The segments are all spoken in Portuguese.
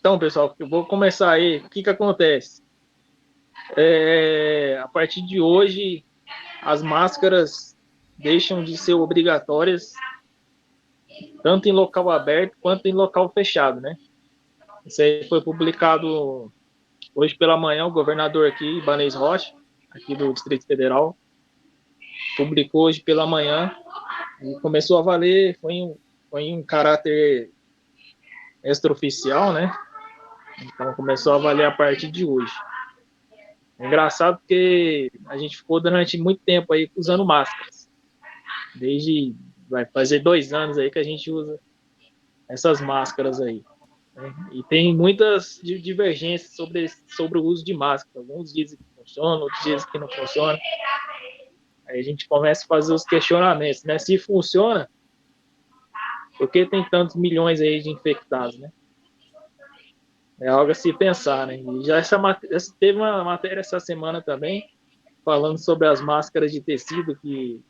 Então, pessoal, eu vou começar aí. O que que acontece? A partir de hoje, as máscaras deixam de ser obrigatórias, tanto em local aberto quanto em local fechado, né? Isso aí foi publicado hoje pela manhã, o governador aqui, Ibanez Rocha, aqui do Distrito Federal, publicou hoje pela manhã e começou a valer, foi em caráter extraoficial, né? Então começou a valer a partir de hoje. É engraçado porque a gente ficou durante muito tempo aí usando máscaras. Vai fazer 2 anos aí que a gente usa essas máscaras aí. Né? E tem muitas divergências sobre o uso de máscara. Alguns dizem que funciona, outros dizem que não funciona. Aí a gente começa a fazer os questionamentos, né? Se funciona, por que tem tantos milhões aí de infectados, né? É algo a se pensar, né? E já teve uma matéria essa semana também, falando sobre as máscaras de tecido que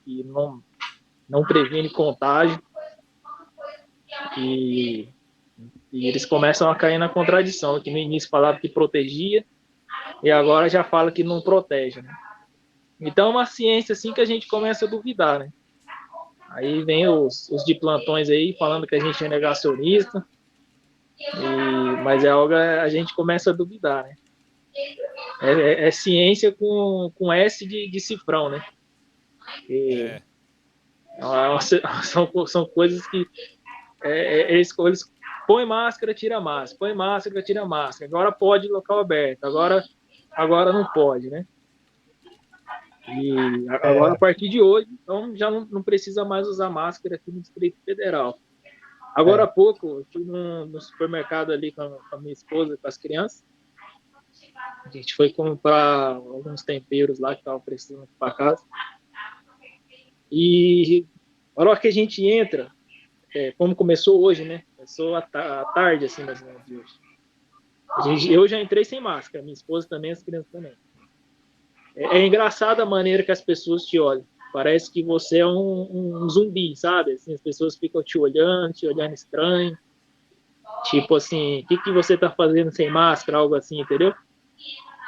não previne contágio, e eles começam a cair na contradição, que no início falava que protegia, e agora já fala que não protege, né? Então é uma ciência assim que a gente começa a duvidar, né? Aí vem os de plantões aí falando que a gente é negacionista, mas é algo a gente começa a duvidar, né? É ciência com S de cifrão, né? E são coisas que eles põe máscara, tira máscara, põe máscara, tira máscara. Agora pode local aberto, agora não pode, né? E agora, a partir de hoje, então já não precisa mais usar máscara aqui no Distrito Federal. Agora há pouco, eu fui no supermercado ali com a minha esposa, com as crianças. A gente foi comprar alguns temperos lá que estavam precisando para casa. E na hora que a gente entra, como começou hoje, né? Começou à tarde, assim, mais ou menos, de hoje. Eu já entrei sem máscara, minha esposa também, as crianças também. É engraçada a maneira que as pessoas te olham. Parece que você é um zumbi, sabe? Assim, as pessoas ficam te olhando estranho. Tipo assim, o que você tá fazendo sem máscara, algo assim, entendeu?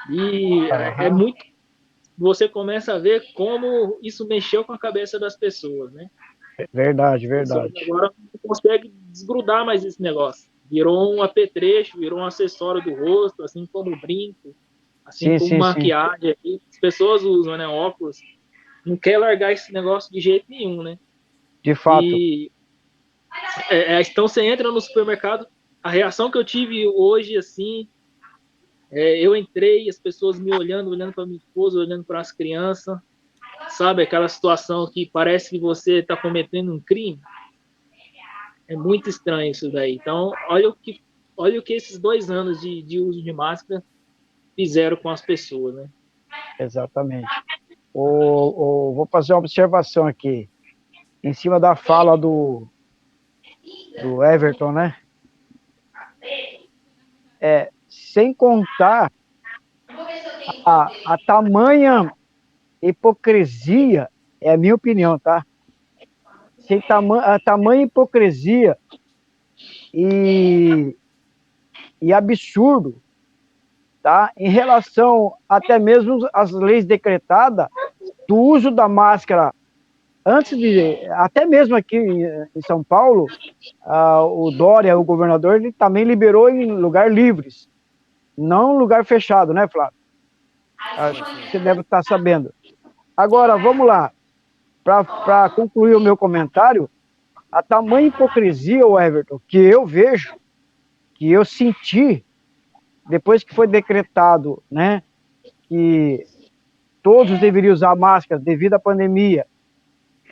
E é muito. Você começa a ver como isso mexeu com a cabeça das pessoas, né? Verdade, As pessoas verdade. agora não conseguem desgrudar mais esse negócio. Virou um apetrecho, virou um acessório do rosto, assim como brinco, assim Sim, como sim, sim. maquiagem. As pessoas usam, né, óculos, não quer largar esse negócio de jeito nenhum, né? De fato. E então você entra no supermercado, a reação que eu tive hoje, assim, eu entrei, as pessoas me olhando para minha esposa, olhando para as crianças, sabe? Aquela situação que parece que você está cometendo um crime. É muito estranho isso daí. Então, olha o que esses 2 anos de uso de máscara fizeram com as pessoas, né? Exatamente. Vou fazer uma observação aqui, em cima da fala do Everton, né? Sem contar a tamanha hipocrisia, é a minha opinião, tá? A tamanha hipocrisia e, e absurdo, tá? Em relação até mesmo às leis decretadas do uso da máscara até mesmo aqui em São Paulo, o Dória, o governador, ele também liberou em lugar livres, não em lugar fechado, né, Flávio? Acho que você deve estar sabendo. Agora, vamos lá. Para concluir o meu comentário, a tamanha hipocrisia, Everton, que eu vejo, que eu senti, depois que foi decretado, né, que todos deveriam usar máscara devido à pandemia,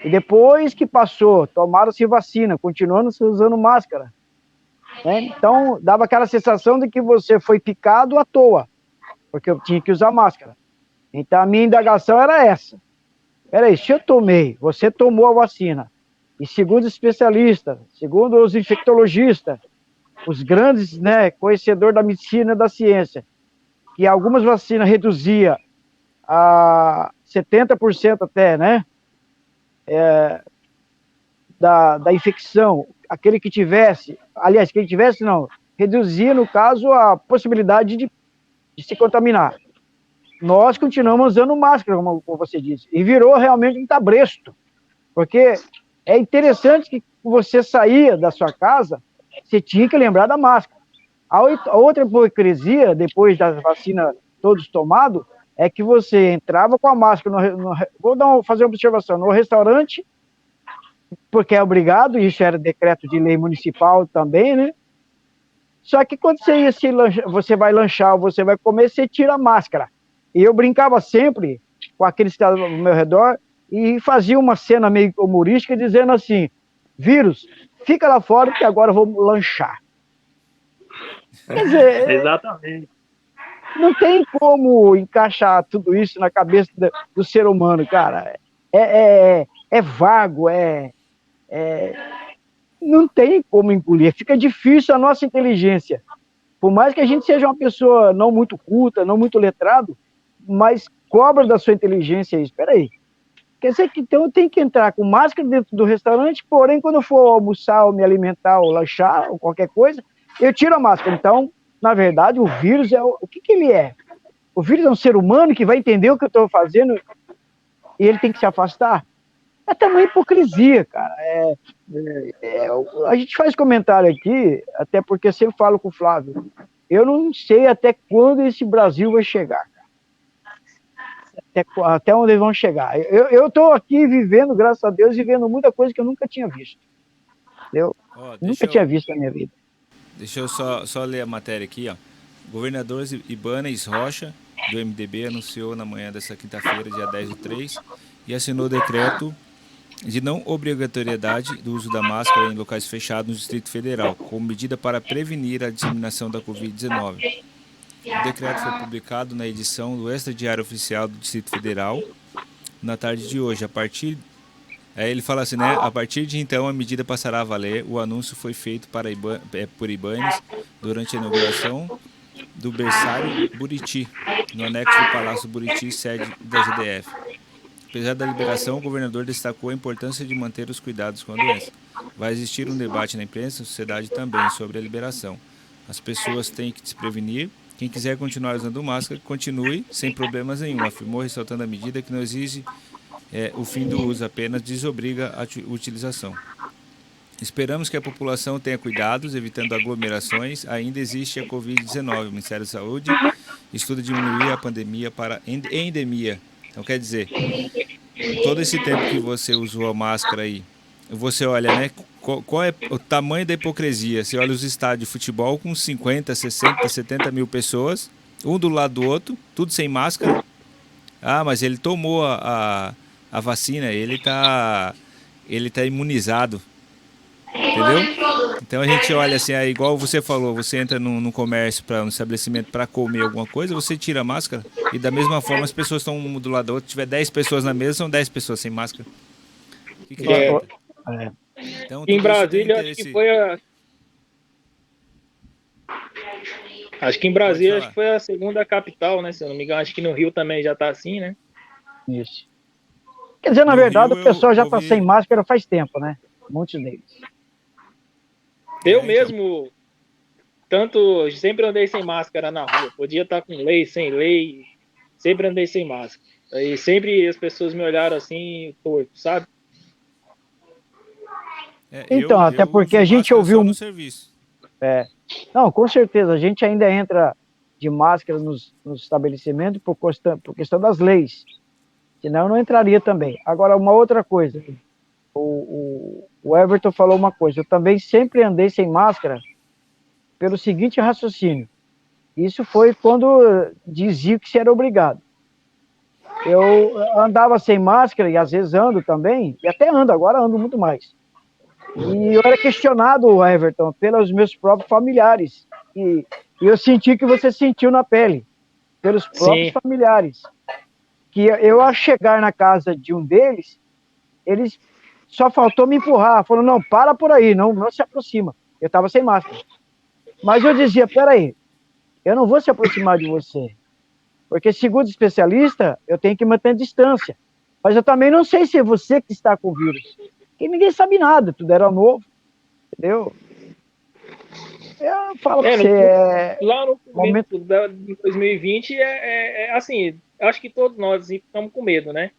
e depois que passou, tomaram-se vacina, continuando se usando máscara, né? Então, dava aquela sensação de que você foi picado à toa, porque eu tinha que usar máscara. Então, a minha indagação era essa. Peraí, se eu tomei, você tomou a vacina, e segundo os especialistas, segundo os infectologistas, os grandes, né, conhecedores da medicina e da ciência, que algumas vacinas reduzia a 70% até, né, da infecção, aquele que tivesse, aliás, quem tivesse não, reduzia, no caso, a possibilidade de se contaminar. Nós continuamos usando máscara, como você disse, e virou realmente um cabresto, porque é interessante que você saía da sua casa, você tinha que lembrar da máscara. A outra hipocrisia, depois da vacina todos tomados, é que você entrava com a máscara, fazer uma observação, no restaurante, porque é obrigado, isso era decreto de lei municipal também, né? Só que quando você vai lanchar ou você vai comer, você tira a máscara. E eu brincava sempre com aqueles que estavam ao meu redor e fazia uma cena meio humorística dizendo assim, vírus, fica lá fora que agora eu vou lanchar. Quer dizer, Exatamente. não tem como encaixar tudo isso na cabeça do ser humano, cara. É vago, não tem como engolir. Fica difícil a nossa inteligência. Por mais que a gente seja uma pessoa não muito culta, não muito letrado, mas cobra da sua inteligência isso. Espera aí. Quer dizer que então eu tenho que entrar com máscara dentro do restaurante, porém, quando eu for almoçar, ou me alimentar, ou lanchar, ou qualquer coisa, eu tiro a máscara. Então, na verdade, o vírus o que ele é? O vírus é um ser humano que vai entender o que eu estou fazendo e ele tem que se afastar? É tamanha hipocrisia, cara. A gente faz comentário aqui, até porque eu sempre falo com o Flávio, eu não sei até quando esse Brasil vai chegar. Até onde eles vão chegar. Eu estou aqui vivendo, graças a Deus, vivendo muita coisa que eu nunca tinha visto. Nunca tinha visto na minha vida. Deixa eu só ler a matéria aqui, ó. Governador Ibanez Rocha, do MDB, anunciou na manhã desta quinta-feira, dia 10/3, e assinou o decreto de não obrigatoriedade do uso da máscara em locais fechados no Distrito Federal, como medida para prevenir a disseminação da Covid-19. O decreto foi publicado na edição do Extra Diário Oficial do Distrito Federal na tarde de hoje. Ele fala assim, né? A partir de então, a medida passará a valer. O anúncio foi feito por Ibanez durante a inauguração do berçário Buriti, no anexo do Palácio Buriti, sede da GDF. Apesar da liberação, o governador destacou a importância de manter os cuidados com a doença. Vai existir um debate na imprensa e na sociedade também sobre a liberação. As pessoas têm que se prevenir. Quem quiser continuar usando máscara, continue sem problemas nenhum, afirmou, ressaltando a medida que não exige o fim do uso, apenas desobriga a utilização. Esperamos que a população tenha cuidados, evitando aglomerações. Ainda existe a Covid-19. O Ministério da Saúde estuda diminuir a pandemia para endemia. Então, quer dizer, todo esse tempo que você usou a máscara aí, você olha, né? Qual é o tamanho da hipocrisia? Você olha os estádios de futebol com 50, 60, 70 mil pessoas, um do lado do outro, tudo sem máscara. Ah, mas ele tomou a vacina, ele tá imunizado. Entendeu? Então a gente olha assim, igual você falou, você entra num comércio, um estabelecimento para comer alguma coisa, você tira a máscara e da mesma forma as pessoas estão um do lado do outro. Se tiver 10 pessoas na mesa, são 10 pessoas sem máscara. O que Então, em Brasília, acho que foi Acho que em Brasília acho que foi a segunda capital, né? Se eu não me engano, acho que no Rio também já tá assim, né? Isso. Quer dizer, na verdade, o pessoal já tá sem máscara faz tempo, né? Muitos deles. Eu mesmo, sempre andei sem máscara na rua. Podia estar com lei, sem lei, sempre andei sem máscara. E sempre as pessoas me olharam assim, torto, sabe? Então, até porque a gente ouviu... no serviço. Não, com certeza, a gente ainda entra de máscara nos estabelecimentos por questão das leis. Senão eu não entraria também. Agora, uma outra coisa... O Everton falou uma coisa, eu também sempre andei sem máscara pelo seguinte raciocínio. Isso foi quando dizia que se era obrigado. Eu andava sem máscara, e às vezes ando também, e até agora ando muito mais. E eu era questionado, Everton, pelos meus próprios familiares. E eu senti o que você sentiu na pele, pelos próprios familiares. Que eu, ao chegar na casa de um deles, eles só faltou me empurrar, falou, não, para por aí, não se aproxima. Eu estava sem máscara. Mas eu dizia, peraí, eu não vou se aproximar de você, porque segundo especialista, eu tenho que manter distância. Mas eu também não sei se é você que está com o vírus, porque ninguém sabe nada, tudo era novo, entendeu? Eu falo pra É, você, lá no momento. começo de 2020, assim, acho que todos nós estamos com medo, né?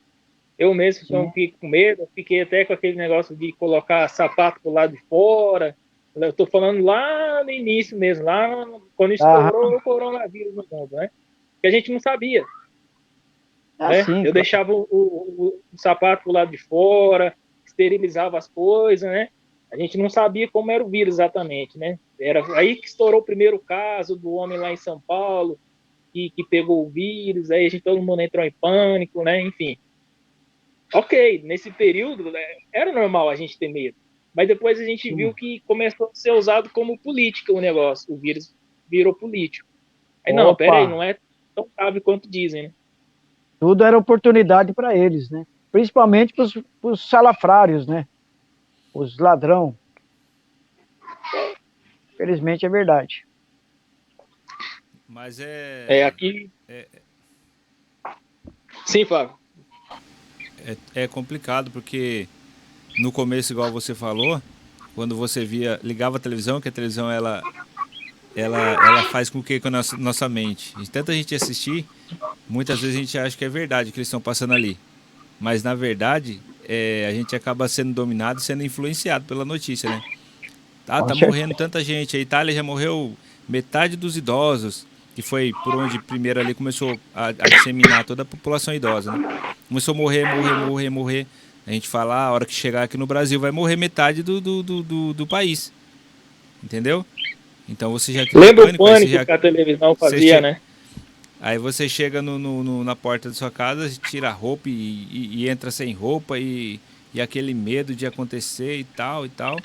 Eu mesmo Sim. fiquei com medo, fiquei até com aquele negócio de colocar sapato pro lado de fora. Eu tô falando lá no início mesmo, lá quando Aham. estourou o coronavírus no mundo, né? Que a gente não sabia, É né? assim, Eu claro. deixava o sapato pro lado de fora, esterilizava as coisas, né? A gente não sabia como era o vírus exatamente, né? Era aí que estourou o primeiro caso do homem lá em São Paulo, que pegou o vírus, aí a gente, todo mundo entrou em pânico, né? Enfim. Ok, nesse período, né, era normal a gente ter medo. Mas depois a gente viu Sim. que começou a ser usado como política o negócio. O vírus virou político. Aí, não, Opa, peraí, não é tão grave quanto dizem, né? tudo era oportunidade para eles, né? Principalmente para os salafrários, né? Os ladrão. Felizmente é verdade. Mas É, aqui. Sim, Fábio. é complicado, porque no começo, igual você falou, quando você ligava a televisão, que a televisão ela faz com que com a nossa mente. E tanta gente assistir, muitas vezes a gente acha que é verdade o que eles estão passando ali. Mas na verdade, a gente acaba sendo dominado, sendo influenciado pela notícia, né? Com Tá morrendo certeza. tanta gente. A Itália já morreu metade dos idosos, que foi por onde primeiro ali começou a disseminar toda a população idosa, né? Começou a morrer, morrer, morrer, morrer. A gente fala, a hora que chegar aqui no Brasil vai morrer metade do país. Entendeu? Então você já cria um Lembra o pânico, aí você pânico já. que a televisão Você fazia, che... né? Aí você chega na porta da sua casa, tira a roupa e entra sem roupa e aquele medo de acontecer e tal e tal.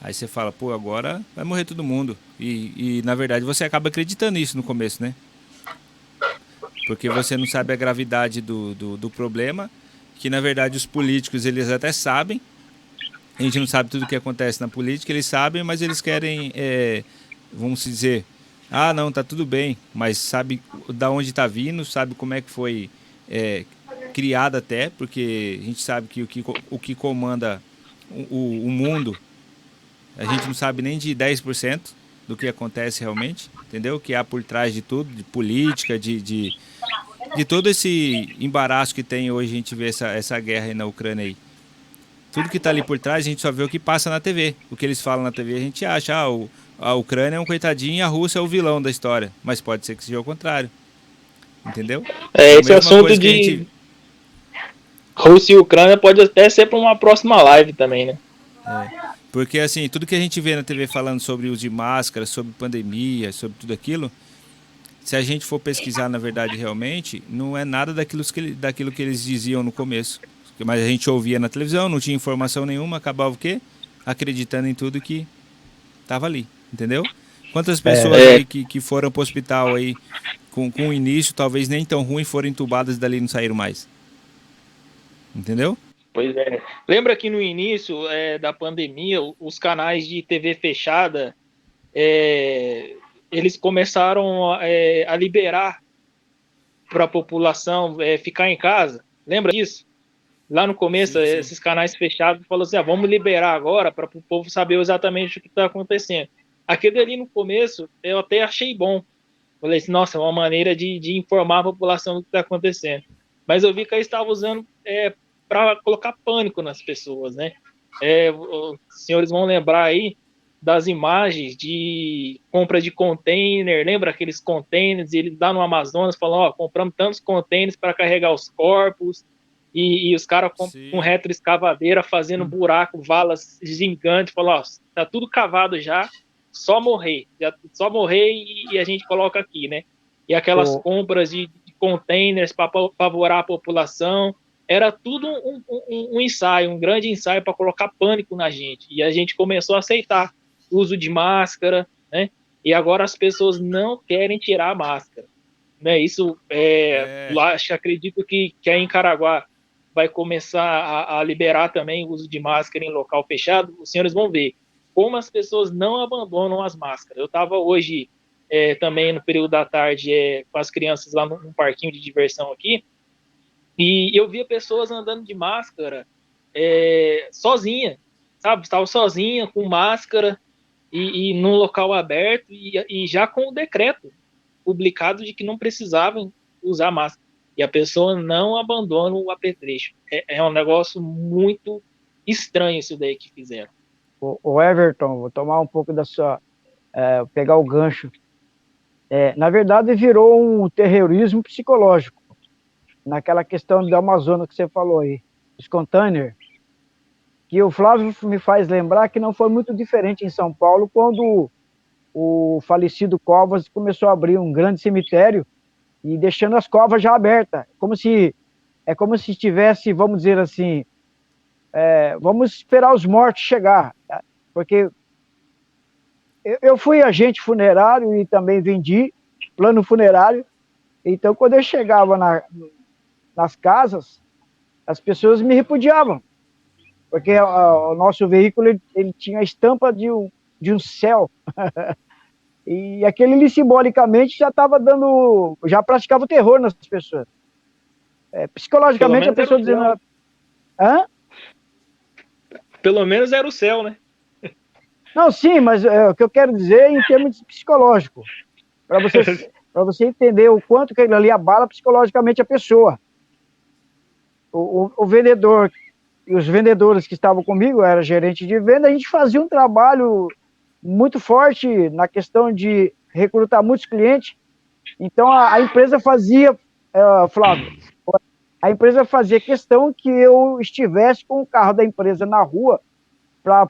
Aí você fala, pô, agora vai morrer todo mundo. E na verdade você acaba acreditando nisso no começo, né? Porque você não sabe a gravidade do problema, que na verdade os políticos eles até sabem. A gente não sabe tudo o que acontece na política, eles sabem, mas eles querem, vamos dizer, ah, não, tá tudo bem, mas sabe da onde está vindo, sabe como é que foi é, criado até, porque a gente sabe que o que comanda o mundo, a gente não sabe nem de 10% do que acontece realmente, entendeu? O que há por trás de tudo, de política, de todo esse embaraço que tem hoje, a gente vê essa guerra aí na Ucrânia aí. Tudo que está ali por trás, a gente só vê o que passa na TV. O que eles falam na TV, a gente acha, a Ucrânia é um coitadinho e a Rússia é o vilão da história. Mas pode ser que seja o contrário, entendeu? É É, a esse mesma assunto coisa que a gente. de Rússia e Ucrânia pode até ser para uma próxima live também, né? Porque assim, tudo que a gente vê na TV falando sobre uso de máscara, sobre pandemia, sobre tudo aquilo, se a gente for pesquisar na verdade realmente, não é nada daquilo que eles diziam no começo. Mas a gente ouvia na televisão, não tinha informação nenhuma, acabava o quê? Acreditando em tudo que estava ali, entendeu? Quantas É, pessoas aí que foram para o hospital aí com o início, talvez nem tão ruim, foram entubadas e dali não saíram mais, entendeu? Pois é. Lembra que no início da pandemia, os canais de TV fechada, é, eles começaram a liberar para a população ficar em casa? Lembra disso? Lá no começo, Sim, sim. esses canais fechados falaram assim: vamos liberar agora para o povo saber exatamente o que está acontecendo. Aquele ali no começo, eu até achei bom. Falei assim, nossa, é uma maneira de informar a população do que está acontecendo. Mas eu vi que eles estavam usando para colocar pânico nas pessoas, né? Os senhores vão lembrar aí das imagens de compra de container, lembra aqueles containers? Ele dá no Amazonas falando, ó, compramos tantos containers para carregar os corpos, e os caras com Sim. retroescavadeira fazendo buraco, valas gigantes, falou, ó, tá tudo cavado já, só morrer e a gente coloca aqui, né? E aquelas o, compras de containers para apavorar a população, era tudo um ensaio, um grande ensaio para colocar pânico na gente. E a gente começou a aceitar o uso de máscara, né? E agora as pessoas não querem tirar a máscara, né? Isso É, lá, acredito que aí em Caraguá vai começar a liberar também o uso de máscara em local fechado. Os senhores vão ver como as pessoas não abandonam as máscaras. Eu estava hoje também no período da tarde com as crianças lá num parquinho de diversão aqui, e eu via pessoas andando de máscara sozinha, sabe? Estava sozinha, com máscara, e num local aberto e já com o decreto publicado de que não precisavam usar máscara. E a pessoa não abandona o apetrecho. É um negócio muito estranho isso daí que fizeram. O Everton, vou tomar um pouco da sua... pegar o gancho. Na verdade, virou um terrorismo psicológico. Naquela questão do Amazonas que você falou aí, os containers, que o Flávio me faz lembrar que não foi muito diferente em São Paulo quando o falecido Covas começou a abrir um grande cemitério e deixando as covas já abertas. É como se tivesse, vamos dizer assim, vamos esperar os mortos chegar. Porque eu fui agente funerário e também vendi plano funerário. Então, quando eu chegava nas casas, as pessoas me repudiavam. Porque o nosso veículo ele tinha a estampa de um céu. E aquele ali, simbolicamente, já praticava o terror nas pessoas. Psicologicamente, a pessoa dizendo... Hã? Pelo menos era o céu, né? Não, sim, mas o que eu quero dizer é em termos psicológicos. Para você entender o quanto que aquilo ali abala psicologicamente a pessoa. O vendedor e os vendedores que estavam comigo, eu era gerente de venda, a gente fazia um trabalho muito forte na questão de recrutar muitos clientes. Então, a empresa fazia, Flávio, a empresa fazia questão que eu estivesse com o carro da empresa na rua para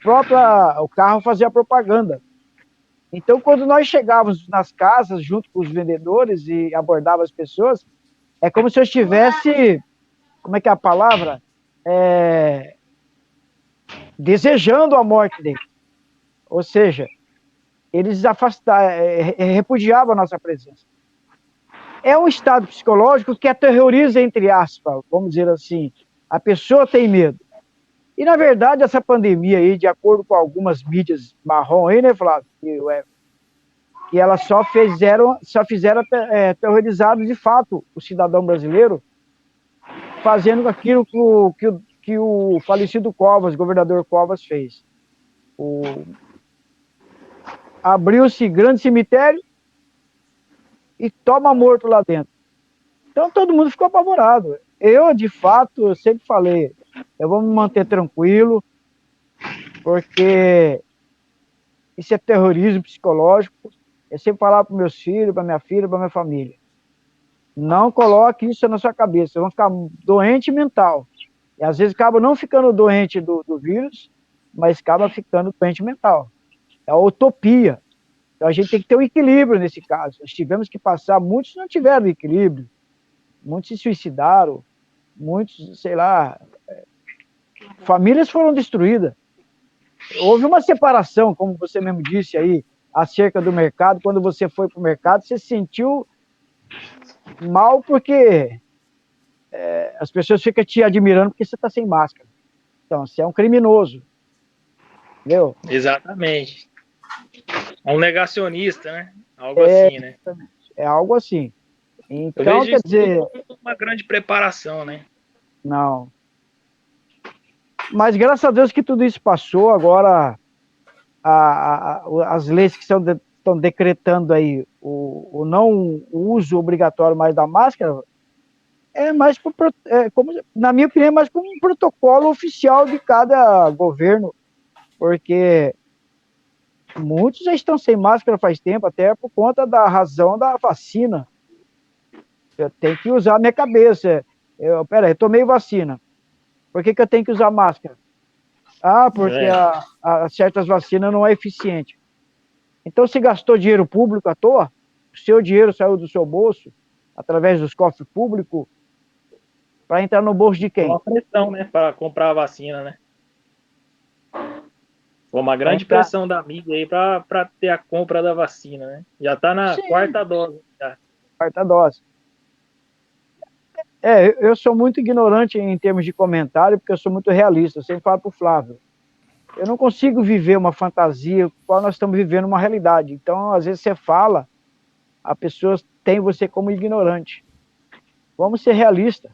o carro fazer a propaganda. Então, quando nós chegávamos nas casas junto com os vendedores e abordava as pessoas, é como se eu estivesse, como é que é a palavra? Desejando a morte dele. Ou seja, eles repudiavam a nossa presença. É um estado psicológico que aterroriza, entre aspas, vamos dizer assim. A pessoa tem medo. E, na verdade, essa pandemia aí, de acordo com algumas mídias marrom aí, né, Flávio? Que elas só fizeram aterrorizar de fato o cidadão brasileiro, fazendo aquilo que o falecido Covas, governador Covas, fez. Abriu-se grande cemitério e toma morto lá dentro. Então todo mundo ficou apavorado. Eu, de fato, eu sempre falei, eu vou me manter tranquilo, porque isso é terrorismo psicológico. Eu sempre falava para meus filhos, para minha filha, para minha família. Não coloque isso na sua cabeça, vocês vão ficar doente mental. E às vezes acaba não ficando doente do vírus, mas acaba ficando doente mental. É a utopia. Então a gente tem que ter um equilíbrio nesse caso. Nós tivemos que passar, muitos não tiveram equilíbrio, muitos se suicidaram, muitos, sei lá, famílias foram destruídas. Houve uma separação, como você mesmo disse aí, acerca do mercado. Quando você foi para o mercado, você se sentiu mal porque as pessoas ficam te admirando porque você está sem máscara. Então, você é um criminoso. Entendeu? Exatamente. É um negacionista, né? Algo assim, né? É algo assim. Então, eu vejo quer dizer... uma grande preparação, né? Não. Mas graças a Deus que tudo isso passou. Agora, as leis que estão decretando aí o uso obrigatório mais da máscara, na minha opinião, é mais como um protocolo oficial de cada governo, porque muitos já estão sem máscara faz tempo, até por conta da razão da vacina. Eu tenho que usar a minha cabeça. Eu tomei vacina. Por que eu tenho que usar máscara? Porque certas vacinas não é eficiente. Então, se gastou dinheiro público à toa, o seu dinheiro saiu do seu bolso, através dos cofres públicos, para entrar no bolso de quem? Uma pressão, né, para comprar a vacina, né? Foi uma grande pressão da mídia aí para ter a compra da vacina, né? Já está na quarta dose. Já. Quarta dose. Eu sou muito ignorante em termos de comentário, porque eu sou muito realista. Eu sempre falo para o Flávio. Eu não consigo viver uma fantasia, qual nós estamos vivendo uma realidade. Então, às vezes você fala, a pessoa tem você como ignorante. Vamos ser realistas.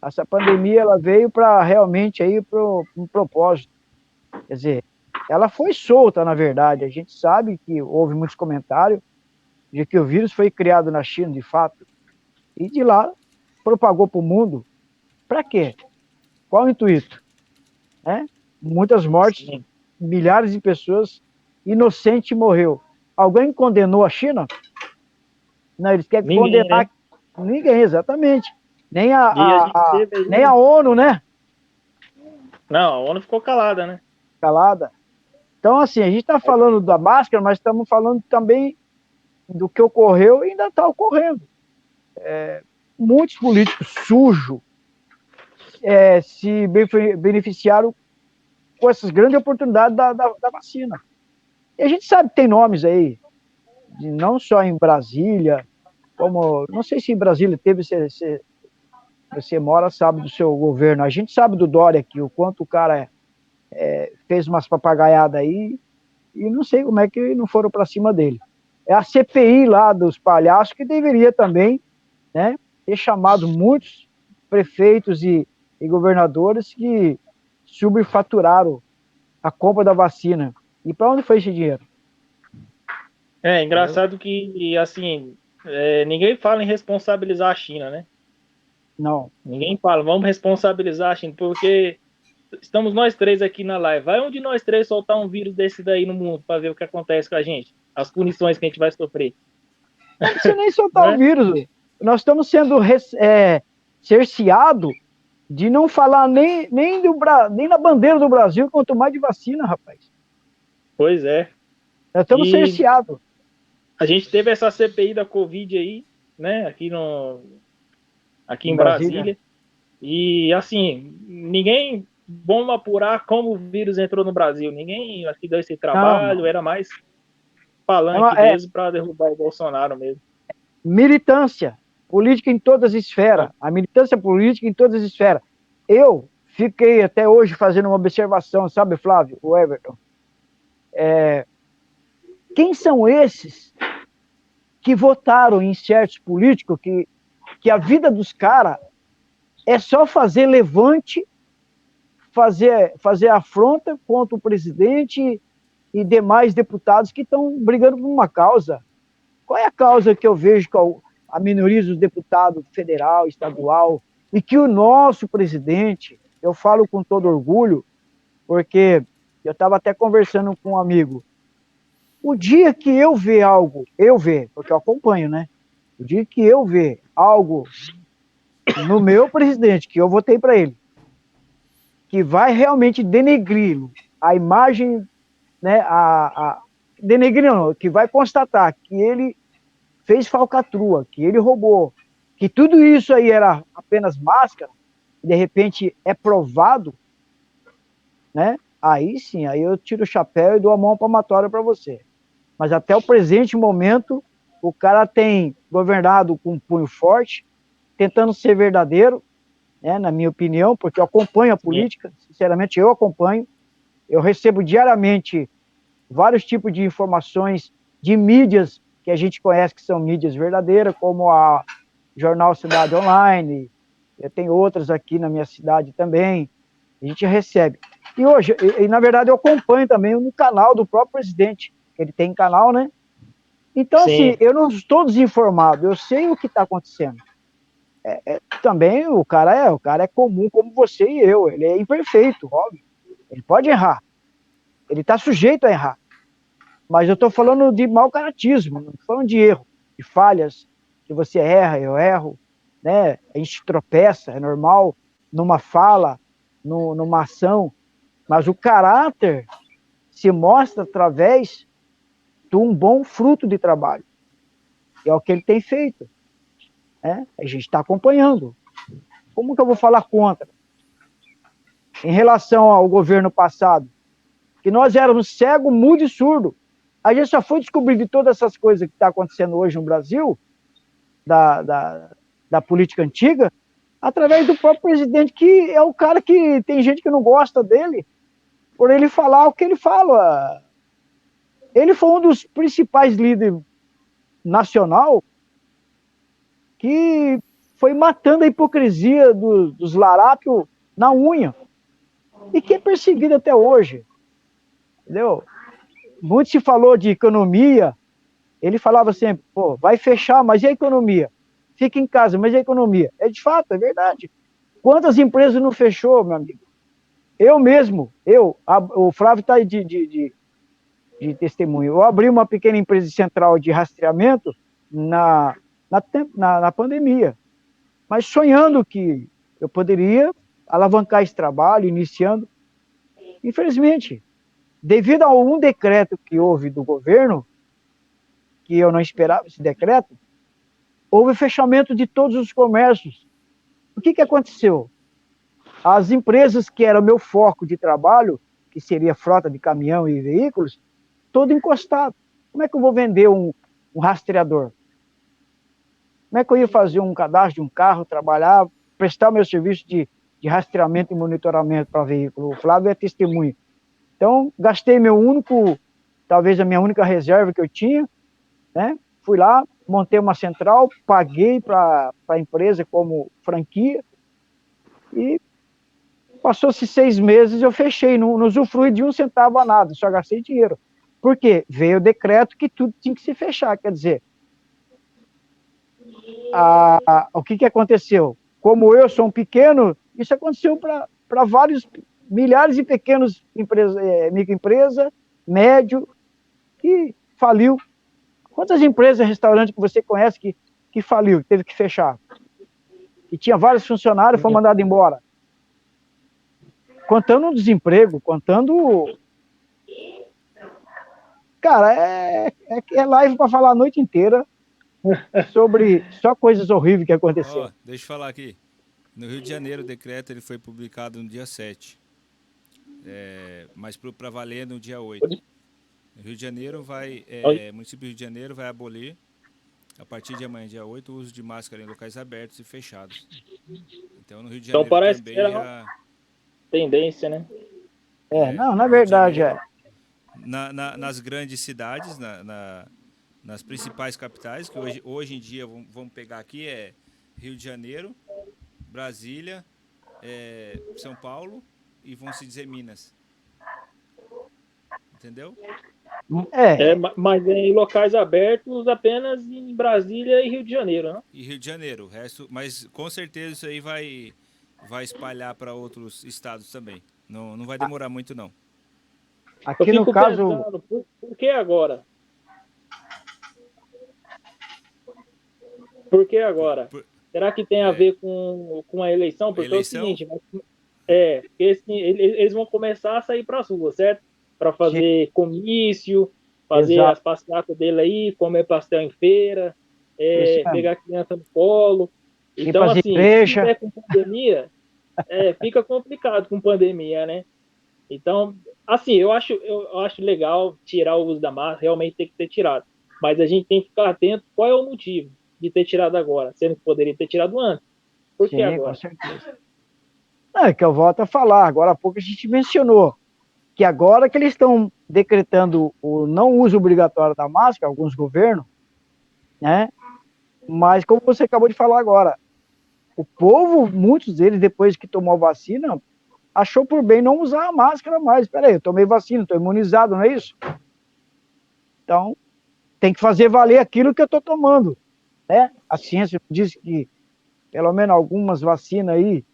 Essa pandemia ela veio para realmente aí para um propósito. Quer dizer, ela foi solta, na verdade. A gente sabe que houve muitos comentários de que o vírus foi criado na China, de fato, e de lá propagou para o mundo. Para quê? Qual o intuito? Muitas mortes, Sim. milhares de pessoas inocentes morreu. Alguém condenou a China? Não, eles querem Ninguém, condenar né? ninguém, exatamente. Nem E a gente teve nem a aí. ONU, né? Não, a ONU ficou calada, né? Calada. Então, assim, a gente está falando da máscara, mas estamos falando também do que ocorreu e ainda está ocorrendo. Muitos políticos sujos se beneficiaram com essas grandes oportunidades da vacina. E a gente sabe que tem nomes aí, não só em Brasília, como, não sei se em Brasília teve, você mora, sabe do seu governo, a gente sabe do Dória aqui, o quanto o cara fez umas papagaiadas aí, e não sei como é que não foram para cima dele. É a CPI lá dos palhaços que deveria também, né, ter chamado muitos prefeitos e governadores que subfaturaram a compra da vacina. E para onde foi esse dinheiro? É engraçado que, assim, ninguém fala em responsabilizar a China, né? Não. Ninguém fala, vamos responsabilizar a China, porque estamos nós três aqui na live. Vai um de nós três soltar um vírus desse daí no mundo para ver o que acontece com a gente, as punições que a gente vai sofrer, Não precisa nem soltar o né? vírus. Nós estamos sendo cerceados de não falar nem na bandeira do Brasil, quanto mais de vacina, rapaz. Pois é. Nós estamos E cerceados. a gente teve essa CPI da Covid aí, né? Aqui Em em Brasília. Brasília. E assim, ninguém vamos apurar como o vírus entrou no Brasil. Ninguém aqui deu esse Não, trabalho, não. era mais É, uma, palanque é mesmo para derrubar o Bolsonaro mesmo. militância política em todas as esferas. A militância política em todas as esferas. Eu fiquei até hoje fazendo uma observação, sabe, Flávio, o Everton? Quem são esses que votaram em certos políticos que a vida dos caras é só fazer levante, fazer afronta contra o presidente e demais deputados que estão brigando por uma causa? Qual é a causa que eu vejo que a minoria dos deputados federal, estadual, e que o nosso presidente, eu falo com todo orgulho, porque eu estava até conversando com um amigo, o dia que porque eu acompanho, né? O dia que eu ver algo no meu presidente, que eu votei para ele, que vai realmente denegri-lo, a imagem, né? Denegrir não, que vai constatar que ele fez falcatrua, que ele roubou, que tudo isso aí era apenas máscara, e de repente é provado, né? Aí sim, aí eu tiro o chapéu e dou a mão palmatória para você. Mas até o presente momento, o cara tem governado com um punho forte, tentando ser verdadeiro, né, na minha opinião, porque eu acompanho a Sim, política, sinceramente eu acompanho, eu recebo diariamente vários tipos de informações de mídias que a gente conhece que são mídias verdadeiras, como a Jornal Cidade Online, eu tenho outras aqui na minha cidade também, a gente recebe. E hoje, na verdade, eu acompanho também no canal do próprio presidente, ele tem canal, né? Então, assim, sim, eu não estou desinformado, eu sei o que está acontecendo. Também o cara é comum como você e eu, ele é imperfeito, óbvio. Ele pode errar, ele está sujeito a errar. Mas eu estou falando de mau caratismo, não estou falando de erro, de falhas, que você erra, eu erro, né? A gente tropeça, é normal, numa fala, numa ação, mas o caráter se mostra através de um bom fruto de trabalho. E é o que ele tem feito, né? A gente está acompanhando. Como que eu vou falar contra? Em relação ao governo passado, que nós éramos cego, mudo e surdo. A gente só foi descobrir de todas essas coisas que está acontecendo hoje no Brasil, da política antiga, através do próprio presidente, que é o cara que tem gente que não gosta dele, por ele falar o que ele fala. Ele foi um dos principais líderes nacional que foi matando a hipocrisia dos larápios na unha, e que é perseguido até hoje. entendeu? Muito se falou de economia, ele falava sempre, pô, vai fechar, mas e a economia? Fica em casa, mas e a economia? É de fato, é verdade. Quantas empresas não fechou, meu amigo? Eu mesmo, o Flávio está aí de testemunho. Eu abri uma pequena empresa central de rastreamento na pandemia, mas sonhando que eu poderia alavancar esse trabalho, iniciando. Infelizmente, devido a um decreto que houve do governo, que eu não esperava esse decreto, houve fechamento de todos os comércios. O que aconteceu? As empresas que era o meu foco de trabalho, que seria frota de caminhão e veículos, todo encostado. Como é que eu vou vender um rastreador? Como é que eu ia fazer um cadastro de um carro, trabalhar, prestar meu serviço de rastreamento e monitoramento para veículo? O Flávio é testemunha. Então, gastei talvez a minha única reserva que eu tinha, né? Fui lá, montei uma central, paguei para a empresa como franquia e passou-se 6 meses, eu fechei, não usufrui de um centavo a nada, só gastei dinheiro. Por quê? Veio o decreto que tudo tinha que se fechar, quer dizer, o que aconteceu? Como eu sou um pequeno, isso aconteceu para vários milhares de pequenos microempresa, médio, que faliu. Quantas empresas, restaurantes que você conhece que faliu, que teve que fechar? Que tinha vários funcionários, foi mandado embora. Contando o desemprego, contando... Cara, é live para falar a noite inteira sobre só coisas horríveis que aconteceram. Deixa eu falar aqui. No Rio de Janeiro, o decreto ele foi publicado no dia 7. Mas para valer no dia 8. No Rio de Janeiro o município do Rio de Janeiro vai abolir, a partir de amanhã, dia 8, o uso de máscara em locais abertos e fechados. Então, no Rio de Janeiro parece também que era já... tendência, né? Não, na verdade Janeiro, nas grandes cidades, nas principais capitais, que hoje em dia, vamos pegar aqui, Rio de Janeiro, Brasília, São Paulo e vão se dizer Minas. Entendeu? Mas em locais abertos apenas em Brasília e Rio de Janeiro, né? E Rio de Janeiro, o resto, mas com certeza isso aí vai espalhar para outros estados também. Não vai demorar muito, não. Aqui no caso... pensando, por que agora? Por que agora? Será que tem a ver com a eleição? Porque é o seguinte, porque eles vão começar a sair para as ruas, certo? Para fazer comício, fazer as passeatas dele aí, comer pastel em feira, pegar a criança no colo. Então, assim, se tiver com pandemia, fica complicado com pandemia, né? Então, assim, eu acho legal tirar o uso da máscara, realmente tem que ter tirado. Mas a gente tem que ficar atento qual é o motivo de ter tirado agora, sendo que poderia ter tirado antes. Por que agora? Com certeza. É que eu volto a falar, agora há pouco a gente mencionou que agora que eles estão decretando o não uso obrigatório da máscara, alguns governos, né? Mas como você acabou de falar agora, o povo, muitos deles, depois que tomou a vacina, achou por bem não usar a máscara mais. Espera aí, eu tomei vacina, estou imunizado, não é isso? Então, tem que fazer valer aquilo que eu estou tomando, né? A ciência diz que, pelo menos algumas vacinas aí,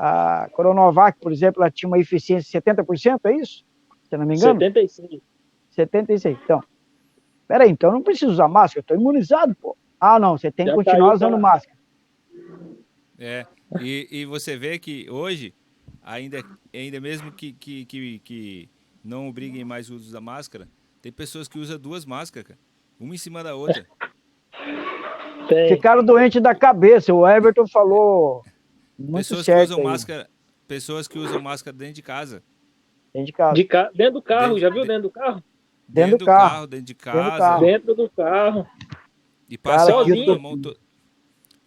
a Coronavac, por exemplo, ela tinha uma eficiência de 70%, é isso? Se eu não me engano? 76. 76. Então, peraí, então eu não preciso usar máscara, eu estou imunizado, pô. Ah, não, você tem que continuar usando máscara. E você vê que hoje, ainda mesmo que não obriguem mais o uso da máscara, tem pessoas que usam 2 máscaras, cara, uma em cima da outra. Ficaram doentes da cabeça, o Everton falou muito certo pessoas que usam máscara dentro de casa. Dentro de casa. Dentro do carro, já viu dentro do carro? Dentro do carro, dentro de casa. Dentro do carro. E passa sozinho, a mão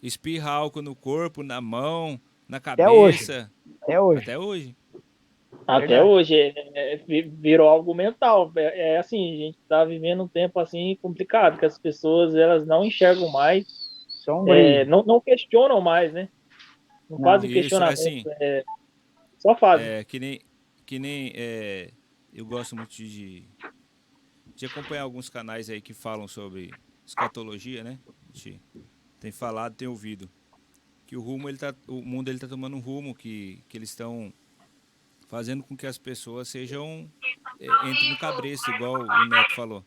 espirra álcool no corpo, na mão, na cabeça. Até hoje. Até hoje. Virou algo mental. Assim, a gente está vivendo um tempo assim complicado, que as pessoas elas não enxergam mais, não questionam mais, né? Não fazem questionamento. Assim, só fazem. Que nem eu gosto muito de acompanhar alguns canais aí que falam sobre escatologia, né? A gente tem falado, tem ouvido que o mundo ele tá tomando um rumo que eles estão fazendo com que as pessoas sejam entrem no cabresto, igual o Neto falou.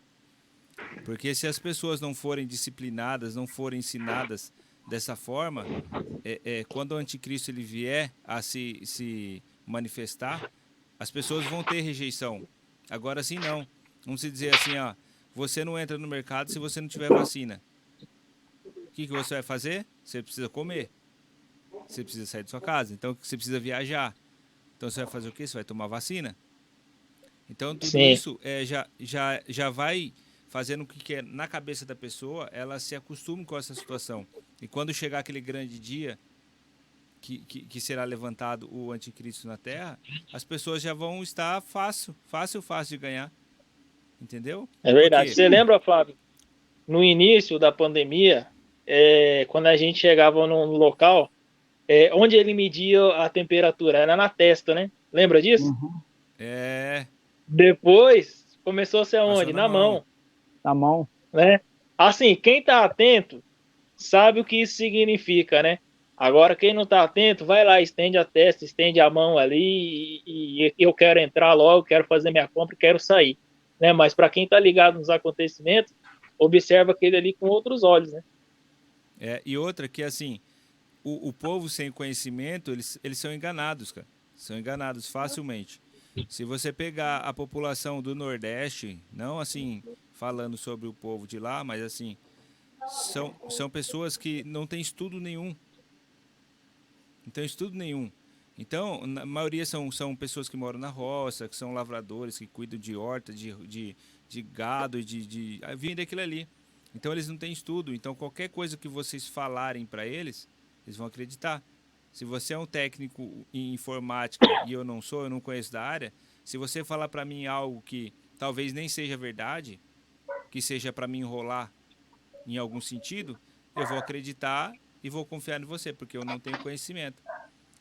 Porque se as pessoas não forem disciplinadas, não forem ensinadas dessa forma, quando o anticristo ele vier a se manifestar, as pessoas vão ter rejeição. Agora sim não. Vamos dizer assim, ó, você não entra no mercado se você não tiver vacina. O que você vai fazer? Você precisa comer. Você precisa sair da sua casa. Então você precisa viajar. Então você vai fazer o quê? Você vai tomar vacina. Então tudo Sim. isso já vai fazendo com que na cabeça da pessoa ela se acostume com essa situação. E quando chegar aquele grande dia que será levantado o anticristo na Terra, as pessoas já vão estar fácil de ganhar. Entendeu? É Por verdade. quê? Você lembra, Flávio, no início da pandemia, quando a gente chegava no local, onde ele media a temperatura? Era na testa, né? Lembra disso? Uhum. Depois começou a ser Passou onde? na Na mão. mão, Na mão. né? Assim, quem tá atento sabe o que isso significa, né? Agora, quem não tá atento, vai lá, estende a testa, estende a mão ali e eu quero entrar logo, quero fazer minha compra, quero sair, né? Mas para quem tá ligado nos acontecimentos, observa aquele ali com outros olhos, né? E outra que, assim, o povo sem conhecimento, eles são enganados, cara. São enganados facilmente. Se você pegar a população do Nordeste, não assim, falando sobre o povo de lá, mas assim, são pessoas que não têm estudo nenhum. Não tem estudo nenhum. Então, na maioria são pessoas que moram na roça, que são lavradores, que cuidam de horta, de gado, vivem daquilo ali. Então, eles não têm estudo. Então, qualquer coisa que vocês falarem para eles, eles vão acreditar. Se você é um técnico em informática e eu não sou, eu não conheço da área, se você falar para mim algo que talvez nem seja verdade, que seja para me enrolar em algum sentido, eu vou acreditar e vou confiar em você, porque eu não tenho conhecimento.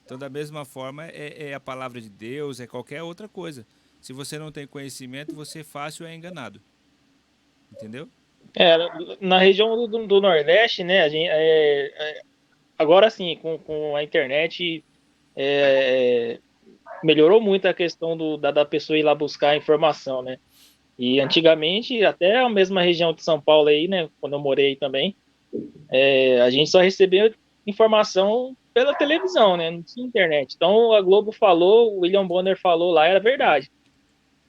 Então, da mesma forma, é a palavra de Deus, é qualquer outra coisa. Se você não tem conhecimento, você fácil é enganado. Entendeu? É, na região do Nordeste, né, a gente, agora sim, com a internet, melhorou muito a questão da pessoa ir lá buscar a informação, né? E antigamente, até a mesma região de São Paulo aí, né, quando eu morei também, a gente só recebia informação pela televisão, né, não tinha internet. Então a Globo falou, o William Bonner falou lá, era verdade.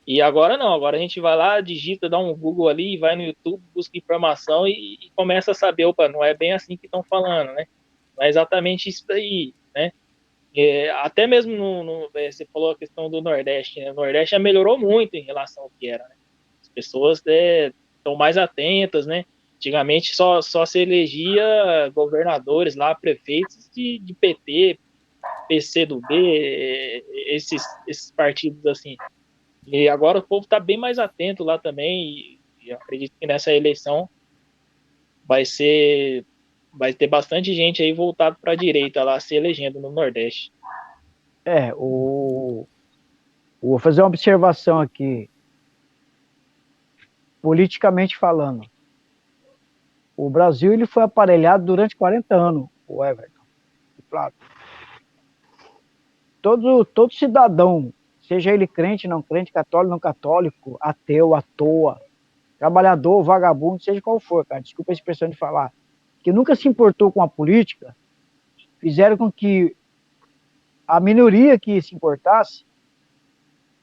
E agora não, agora a gente vai lá, digita, dá um Google ali, vai no YouTube, busca informação e começa a saber, opa, não é bem assim que estão falando, né? Não é exatamente isso daí, né? Até mesmo você falou a questão do Nordeste, né? O Nordeste já melhorou muito em relação ao que era, né? As pessoas estão mais atentas, né? Antigamente só se elegia governadores lá, prefeitos de PT, PCdoB, esses partidos assim. E agora o povo está bem mais atento lá também, e eu acredito que nessa eleição vai ter bastante gente aí voltado para a direita lá se elegendo no Nordeste. Vou fazer uma observação aqui, politicamente falando. O Brasil ele foi aparelhado durante 40 anos, o Everton, Flávio. Todo cidadão, seja ele crente, não crente, católico, não católico, ateu, à toa, trabalhador, vagabundo, seja qual for, cara, desculpa a expressão de falar, que nunca se importou com a política, fizeram com que a minoria que se importasse,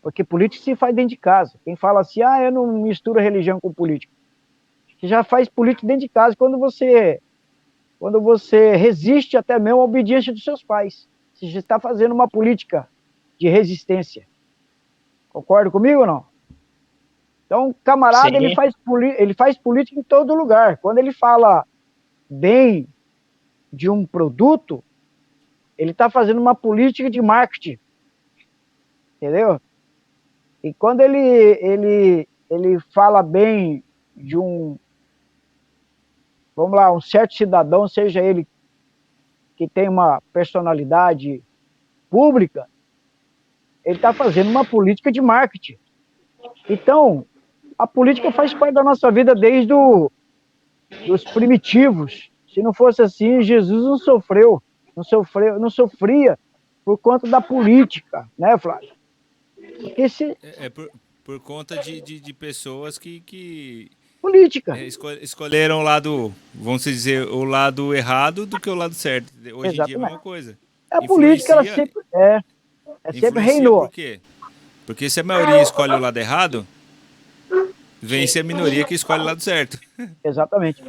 porque política se faz dentro de casa. Quem fala assim, eu não misturo religião com política. Você já faz política dentro de casa quando você resiste até mesmo à obediência dos seus pais. Você já está fazendo uma política de resistência. Concorda comigo ou não? Então, camarada, ele faz política em todo lugar. Quando ele fala bem de um produto, ele está fazendo uma política de marketing. Entendeu? E quando ele fala bem de um certo cidadão, seja ele que tem uma personalidade pública, ele está fazendo uma política de marketing. Então, a política faz parte da nossa vida desde os primitivos. Se não fosse assim, Jesus não sofria por conta da política, né, Flávio? Porque se Por conta de pessoas que política, escolheram o lado, vamos dizer, o lado errado do que o lado certo. Hoje em dia é a exatamente. mesma coisa. A política, ela Influencia, sempre influencia por reinou. quê? Porque se a maioria escolhe o lado errado, vence a minoria que escolhe o lado certo. Exatamente.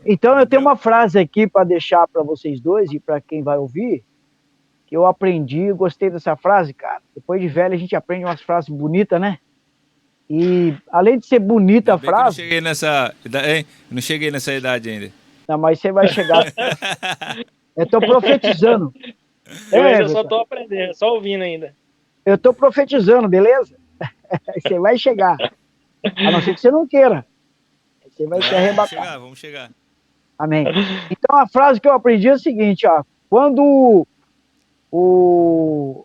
Então, eu tenho Entendeu? uma frase aqui para deixar para vocês dois e para quem vai ouvir, que eu aprendi, eu gostei dessa frase, cara. Depois de velho, a gente aprende umas frases bonitas, né? E além de ser bonita Ainda a bem que eu não frase, cheguei nessa, hein? Eu não cheguei nessa idade ainda. não, mas você vai chegar. Eu estou profetizando. Eu ainda só Everton, tô aprendendo, só ouvindo ainda. eu estou profetizando, beleza? Você vai chegar. A não ser que você não queira. Você vai se Vamos arrebatar. chegar, vamos chegar. Amém. Então a frase que eu aprendi é a seguinte, ó. Quando o.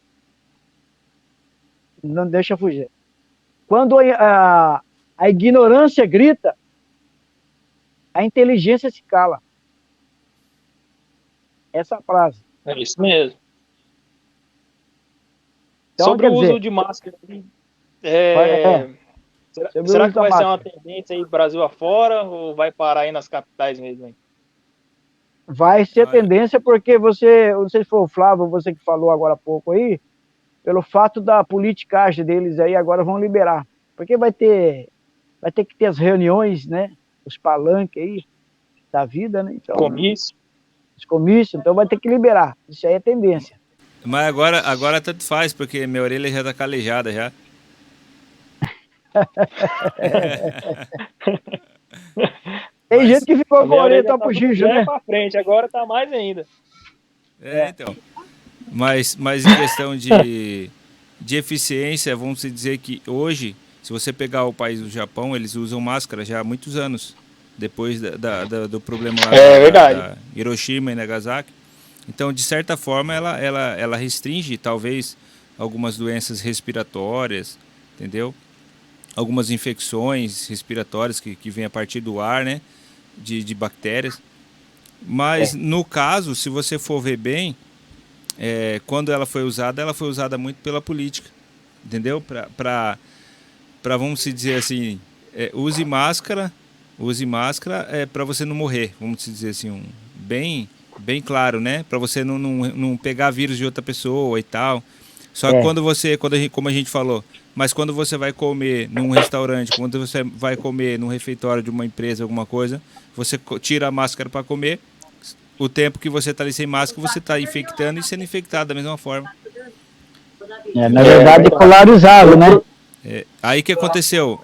Não deixa fugir. Quando a ignorância grita, a inteligência se cala. Essa frase. É isso mesmo. Então, Sobre quer o dizer, uso de máscara, sobre o será uso que da vai ser uma máscara. tendência aí Brasil afora ou vai parar aí nas capitais mesmo? Hein? Vai ser Olha, tendência porque você, não sei se foi o Flávio, você que falou agora há pouco aí, pelo fato da politicagem deles aí, agora vão liberar. Porque vai ter que ter as reuniões, né? Os palanques aí da vida, né? Então, Comício? os comícios, então vai ter que liberar. Isso aí é tendência. mas agora tanto faz, porque minha orelha já tá calejada já. Tem gente Mas, que ficou A com a minha orelha orelha tá tá pro do Gijo, pé né? pra frente, agora tá mais ainda. então. Mas em questão de eficiência, vamos dizer que hoje, se você pegar o país do Japão, eles usam máscara já há muitos anos. Depois do problema lá É verdade. da Hiroshima e Nagasaki. Então, de certa forma, ela restringe, talvez, algumas doenças respiratórias, entendeu? Algumas infecções respiratórias que vêm a partir do ar, né? De bactérias. Mas, no caso, se você for ver bem, quando ela foi usada muito pela política, entendeu? Vamos dizer assim, use máscara para você não morrer, vamos dizer assim, bem claro, né? Para você não pegar vírus de outra pessoa e tal. Só que como a gente falou, mas quando você vai comer num restaurante, quando você vai comer num refeitório de uma empresa, alguma coisa, você tira a máscara para comer, o tempo que você está ali sem máscara, você está infectando e sendo infectado da mesma forma. Na verdade, polarizado, né? Aí que aconteceu?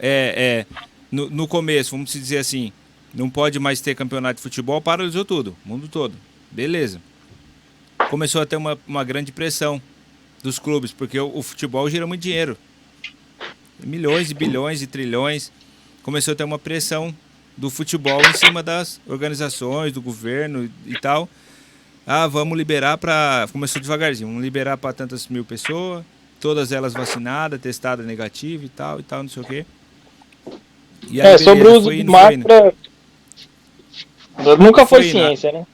No começo, vamos dizer assim, não pode mais ter campeonato de futebol, paralisou tudo, mundo todo. Beleza. Começou a ter uma grande pressão dos clubes, porque o futebol gira muito dinheiro. Milhões e bilhões e trilhões. Começou a ter uma pressão do futebol em cima das organizações, do governo e tal. Vamos liberar para... Começou devagarzinho, vamos liberar para tantas mil pessoas, todas elas vacinadas, testadas negativas e tal, não sei o quê. E aí, Sobre o uso de máscara, nunca foi ciência, né?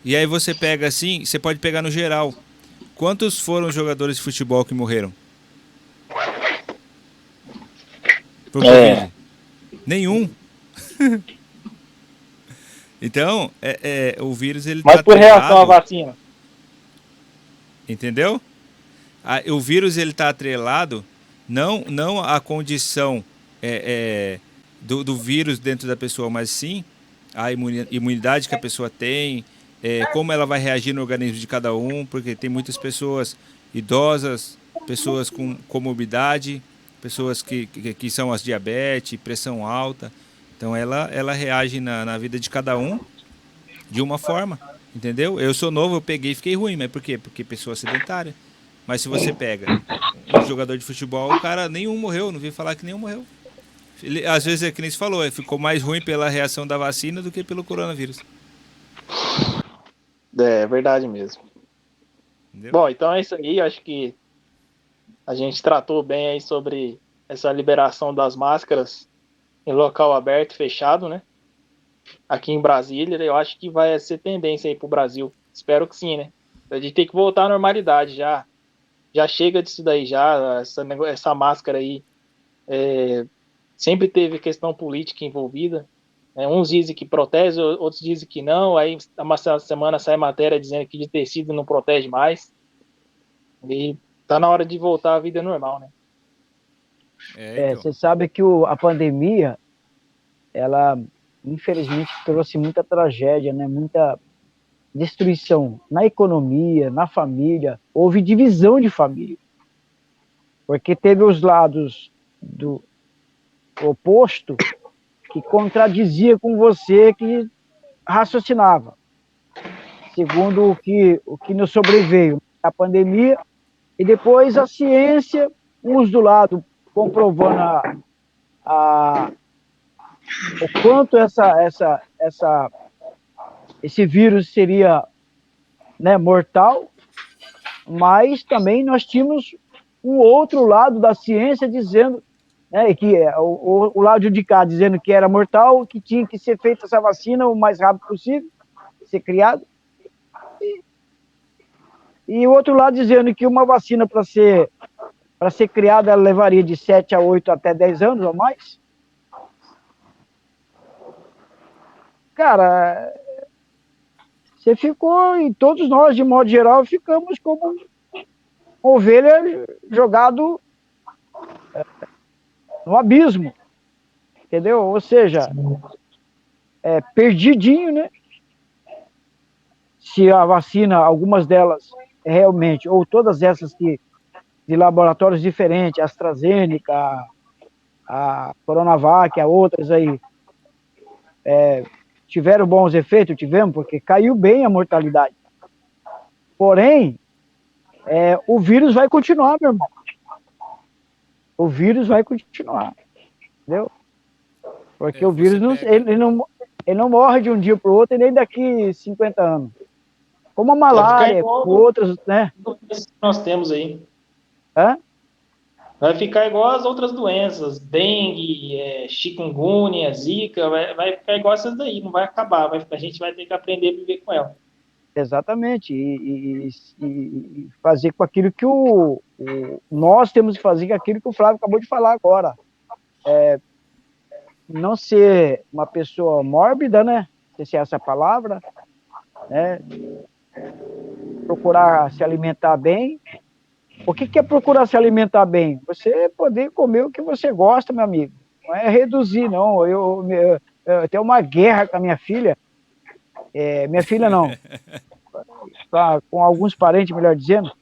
E aí você pega assim, você pode pegar no geral. Quantos foram os jogadores de futebol que morreram? Por Covid? Nenhum. Então, o vírus ele Mas tá por reação à atrelado, vacina. entendeu? O vírus ele tá atrelado não à condição do vírus dentro da pessoa, mas sim a imunidade que a pessoa tem, como ela vai reagir no organismo de cada um, porque tem muitas pessoas idosas, pessoas com comorbidade, pessoas que são as diabetes, pressão alta. Então ela reage na vida de cada um de uma forma, entendeu? Eu sou novo, eu peguei e fiquei ruim, mas por quê? Porque pessoa sedentária. Mas se você pega um jogador de futebol, o cara nenhum morreu, não vi falar que nenhum morreu. Às vezes é que nem se falou, ficou mais ruim pela reação da vacina do que pelo coronavírus. É verdade mesmo. Entendeu? Bom, então é isso aí. Acho que a gente tratou bem aí sobre essa liberação das máscaras em local aberto e fechado, né? Aqui em Brasília, eu acho que vai ser tendência aí pro Brasil. Espero que sim, né? A gente tem que voltar à normalidade já. Já chega disso daí já, essa máscara aí. Sempre teve questão política envolvida. Uns dizem que protege, outros dizem que não. Aí, uma semana sai matéria dizendo que de tecido não protege mais. E tá na hora de voltar à vida normal, né? Então. Você sabe que a pandemia, ela infelizmente trouxe muita tragédia, né? Muita destruição na economia, na família. Houve divisão de família. Porque teve os lados do oposto que contradizia com você que raciocinava. Segundo o que nos sobreveio a pandemia, e depois a ciência, uns do lado comprovando o quanto esse vírus seria, né, mortal, mas também nós tínhamos um outro lado da ciência dizendo, né, que o lado de cá dizendo que era mortal, que tinha que ser feita essa vacina o mais rápido possível, ser criada, e o outro lado dizendo que uma vacina para ser criada ela levaria de 7 a 8 até 10 anos ou mais. Cara, você ficou, e todos nós, de modo geral, ficamos como ovelha jogado no abismo, entendeu? Ou seja, perdidinho, né? Se a vacina, algumas delas realmente, ou todas essas que de laboratórios diferentes, a AstraZeneca, a Coronavac, a outras aí, tiveram bons efeitos, tivemos, porque caiu bem a mortalidade. Porém, o vírus vai continuar, meu irmão. O vírus vai continuar, entendeu? Porque o vírus ele não morre de um dia para o outro e nem daqui 50 anos. Como a malária, com outras, né? Nós temos aí. Hã? Vai ficar igual as outras doenças, dengue, chikungunya, zika, vai ficar igual essas daí, não vai acabar, a gente vai ter que aprender a viver com ela. Exatamente, e fazer com aquilo que nós temos que fazer, com aquilo que o Flávio acabou de falar agora. Não ser uma pessoa mórbida, né? Não sei se é essa a palavra, né? Procurar se alimentar bem. O que é procurar se alimentar bem? Você poder comer o que você gosta, meu amigo. Não é reduzir, não. Eu tenho uma guerra com a minha filha. Minha filha não. Com alguns parentes, melhor dizendo,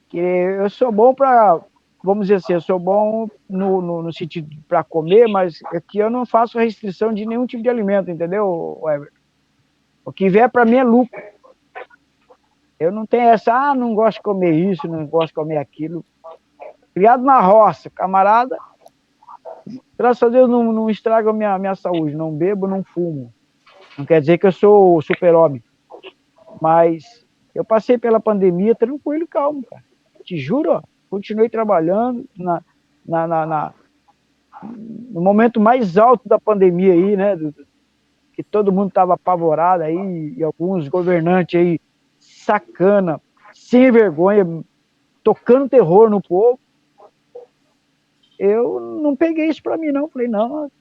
que eu sou bom para, vamos dizer assim, eu sou bom no sentido para comer, mas aqui eu não faço restrição de nenhum tipo de alimento, entendeu, Weber? O que vier para mim é lucro. Eu não tenho essa, não gosto de comer isso, não gosto de comer aquilo. Criado na roça, camarada, graças a Deus não estraga a minha saúde, não bebo, não fumo. Não quer dizer que eu sou super-homem, mas eu passei pela pandemia tranquilo e calmo, cara. Te juro, ó, continuei trabalhando no momento mais alto da pandemia aí, né? Que todo mundo estava apavorado aí, e alguns governantes aí, sacana, sem vergonha, tocando terror no povo. Eu não peguei isso para mim, não. Falei, não,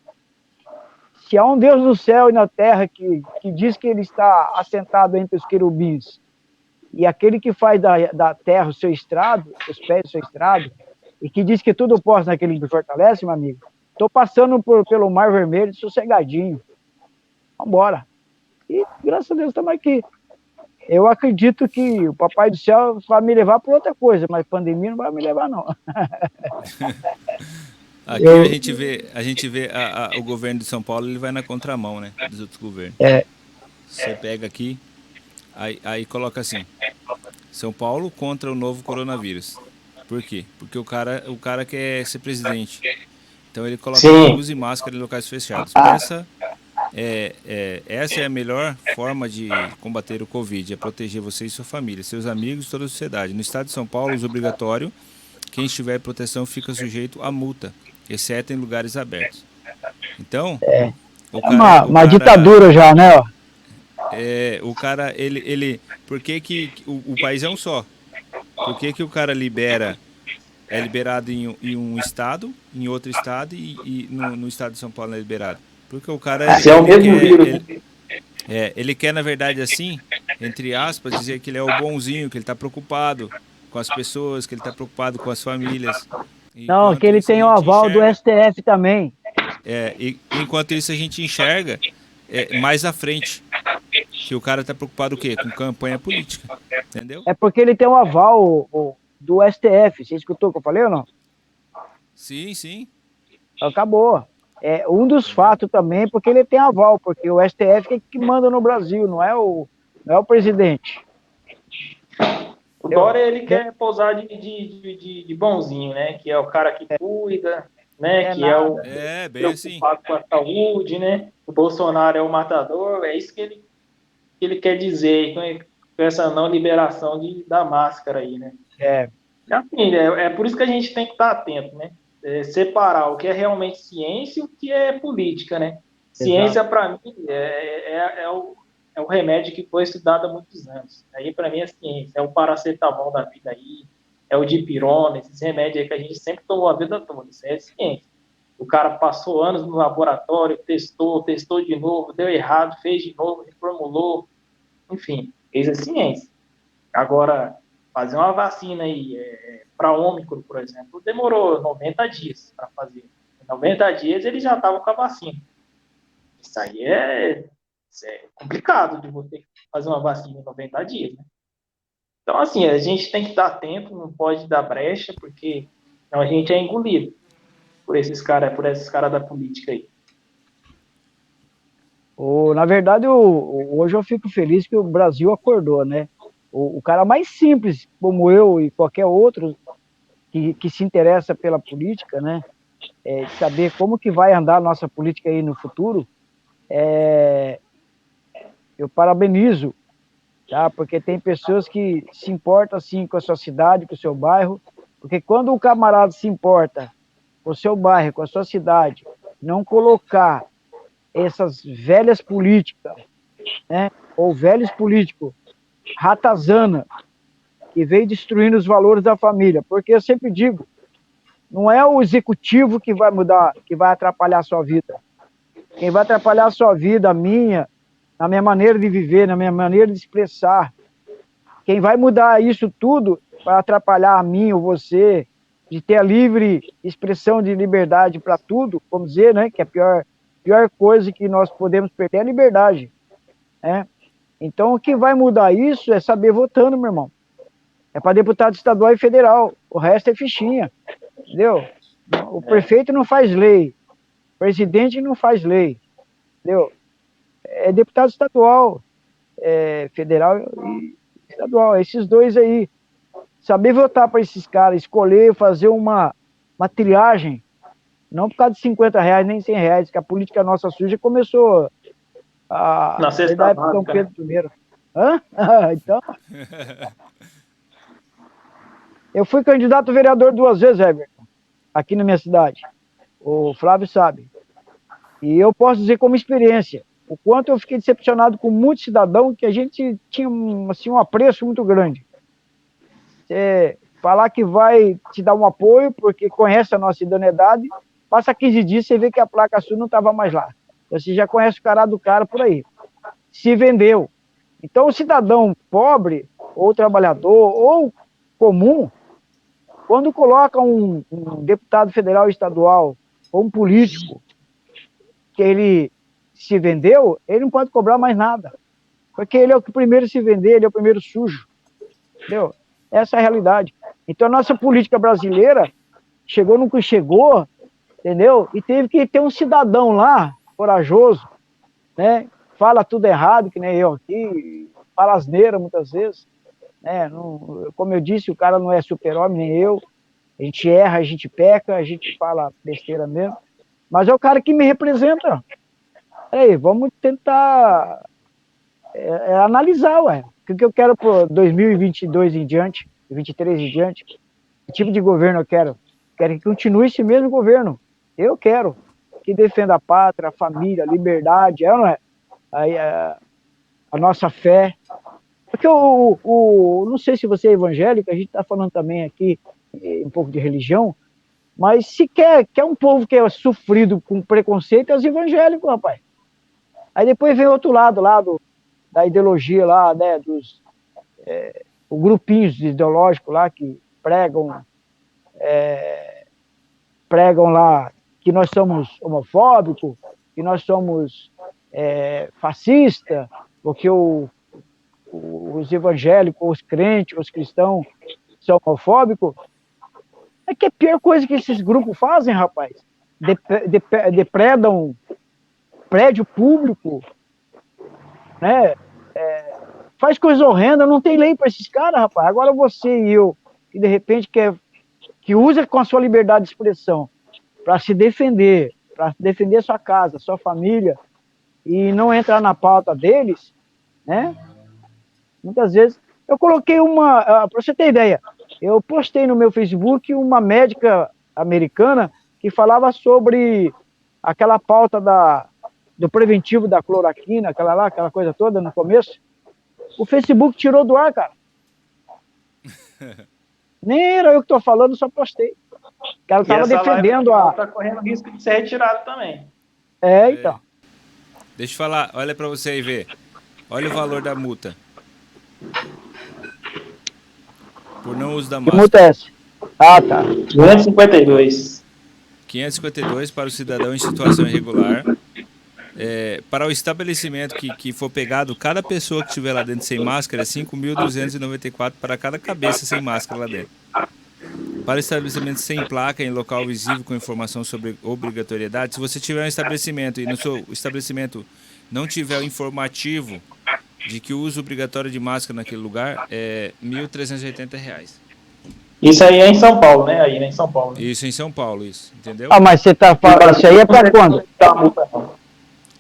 se há um Deus no céu e na terra que diz que ele está assentado entre os querubins, e aquele que faz da terra o seu estrado, os pés o seu estrado, e que diz que tudo posso naquele que me fortalece, meu amigo, estou passando pelo Mar Vermelho sossegadinho. Vambora. E graças a Deus estamos aqui. Eu acredito que o Papai do Céu vai me levar para outra coisa, mas pandemia não vai me levar, não. Aqui a gente vê o governo de São Paulo, ele vai na contramão, né, dos outros governos. Você pega aqui, aí coloca assim, São Paulo contra o novo coronavírus. Por quê? Porque o cara quer ser presidente. Então ele coloca use máscara em locais fechados. Essa é a melhor forma de combater o Covid, é proteger você e sua família, seus amigos e toda a sociedade. No estado de São Paulo, uso obrigatório. Quem estiver em proteção fica sujeito a multa. exceto em lugares abertos. Então, Uma ditadura já, né? Ó. O cara, por que o país é um só? Por que o cara é liberado em um estado, em outro estado e no estado de São Paulo não é liberado? Porque o cara, Se é o mesmo vírus, ele quer, na verdade, assim, entre aspas, dizer que ele é o bonzinho, que ele está preocupado com as pessoas, que ele está preocupado com as famílias. Não, que ele tem o aval do STF também. Enquanto isso a gente enxerga mais à frente que o cara está preocupado o quê? Com campanha política, entendeu? É porque ele tem o aval do STF. Você escutou o que eu falei ou não? Sim, sim. Acabou. É um dos fatos também, porque ele tem aval, porque o STF é que manda no Brasil, não é o presidente. O Dória, ele quer pousar de bonzinho, né? Que é o cara que cuida, né? Que nada. é o bem assim. preocupado com a saúde, né? O Bolsonaro é o matador, é isso que ele quer dizer com essa não liberação da máscara aí, né? Assim, é por isso que a gente tem que estar atento, né? Separar o que é realmente ciência e o que é política, né? Ciência, para mim, é o remédio que foi estudado há muitos anos. Aí, para mim, é ciência. É o paracetamol da vida aí, é o dipirona, esses remédios aí que a gente sempre tomou a vida toda. Isso aí é ciência. O cara passou anos no laboratório, testou de novo, deu errado, fez de novo, reformulou. Enfim, isso é ciência. Agora, fazer uma vacina aí para Ômicron, por exemplo, demorou 90 dias para fazer. Em 90 dias ele já estava com a vacina. Isso aí é complicado de você fazer uma vacina em 90 dias, né? Então, assim, a gente tem que estar atento, não pode dar brecha, porque senão a gente é engolido por esses caras da política aí. Na verdade, hoje eu fico feliz que o Brasil acordou, né? O cara mais simples, como eu e qualquer outro que se interessa pela política, né? Saber como que vai andar a nossa política aí no futuro, eu parabenizo, tá? Porque tem pessoas que se importam assim com a sua cidade, com o seu bairro, porque quando o camarada se importa com o seu bairro, com a sua cidade, não colocar essas velhas políticas, né? Ou velhos políticos ratazana, que veio destruindo os valores da família, porque eu sempre digo, não é o executivo que vai mudar, que vai atrapalhar a sua vida. Quem vai atrapalhar a sua vida, a minha, na minha maneira de viver, na minha maneira de expressar, quem vai mudar isso tudo para atrapalhar a mim ou você, de ter a livre expressão de liberdade para tudo, vamos dizer, né, que a pior coisa que nós podemos perder é a liberdade, né? Então, o que vai mudar isso é saber votando, meu irmão. É para deputado estadual e federal. O resto é fichinha, entendeu? O prefeito não faz lei. O presidente não faz lei, entendeu? É deputado estadual, federal e estadual. Esses dois aí. Saber votar para esses caras, escolher, fazer uma triagem, não por causa de R$50, nem R$100, que a política nossa suja começou na sexta da época de Dom Pedro I. Hã? Então... Eu fui candidato a vereador 2 vezes, Everton, aqui na minha cidade. O Flávio sabe. E eu posso dizer como experiência, o quanto eu fiquei decepcionado com muitos cidadãos que a gente tinha assim, um apreço muito grande. Falar que vai te dar um apoio porque conhece a nossa idoneidade, passa 15 dias e você vê que a placa sua não estava mais lá. Você já conhece o cara do cara por aí. Se vendeu. Então o cidadão pobre, ou trabalhador, ou comum, quando coloca um deputado federal e estadual, ou um político, que ele se vendeu, ele não pode cobrar mais nada. Porque ele é o que primeiro se vender, ele é o primeiro sujo. Entendeu? Essa é a realidade. Então a nossa política brasileira chegou no que chegou, entendeu? E teve que ter um cidadão lá, corajoso, né? Fala tudo errado, que nem eu aqui, fala asneira muitas vezes, né? Não, como eu disse, o cara não é super-homem, nem eu. A gente erra, a gente peca, a gente fala besteira mesmo. Mas é o cara que me representa. Aí, vamos tentar analisar, ué. O que eu quero para 2022 em diante, 2023 em diante? Que tipo de governo eu quero? Quero que continue esse mesmo governo. Eu quero que defenda a pátria, a família, a liberdade, não é? A nossa fé. Porque não sei se você é evangélico, a gente está falando também aqui um pouco de religião, mas se quer um povo que é sofrido com preconceito, é os evangélicos, rapaz. Aí depois vem outro lado lá da ideologia lá, né, dos grupinhos ideológicos lá que pregam lá que nós somos homofóbicos, que nós somos fascistas, porque os evangélicos, os crentes, os cristãos são homofóbicos. É que é a pior coisa que esses grupos fazem, rapaz. Depredam prédio público, né? Faz coisa horrenda, não tem lei para esses caras, rapaz. Agora você e eu, que de repente que usa com a sua liberdade de expressão para se defender, para defender sua casa, sua família, e não entrar na pauta deles, né? Muitas vezes. Eu coloquei para você ter ideia, eu postei no meu Facebook uma médica americana que falava sobre aquela pauta do preventivo da cloroquina, aquela coisa toda no começo. O Facebook tirou do ar, cara. Nem era eu que estou falando, só postei. Que ela estava defendendo está correndo risco de ser retirado também. Então. Deixa eu falar, olha para você aí ver. Olha o valor da multa. Por não uso da máscara. Que multa é essa? Ah, tá. 252. 552 para o cidadão em situação irregular. Para o estabelecimento que for pegado, cada pessoa que estiver lá dentro sem máscara, é 5.294 para cada cabeça sem máscara lá dentro. Para estabelecimento sem placa em local visível com informação sobre obrigatoriedade, se você tiver um estabelecimento e no seu estabelecimento não tiver o informativo de que o uso obrigatório de máscara naquele lugar, é R$ 1.380. Isso aí é em São Paulo, né? Aí, né? Em São Paulo. Né? Isso em São Paulo, isso. Entendeu? Ah, mas você tá falando, isso aí é para quando?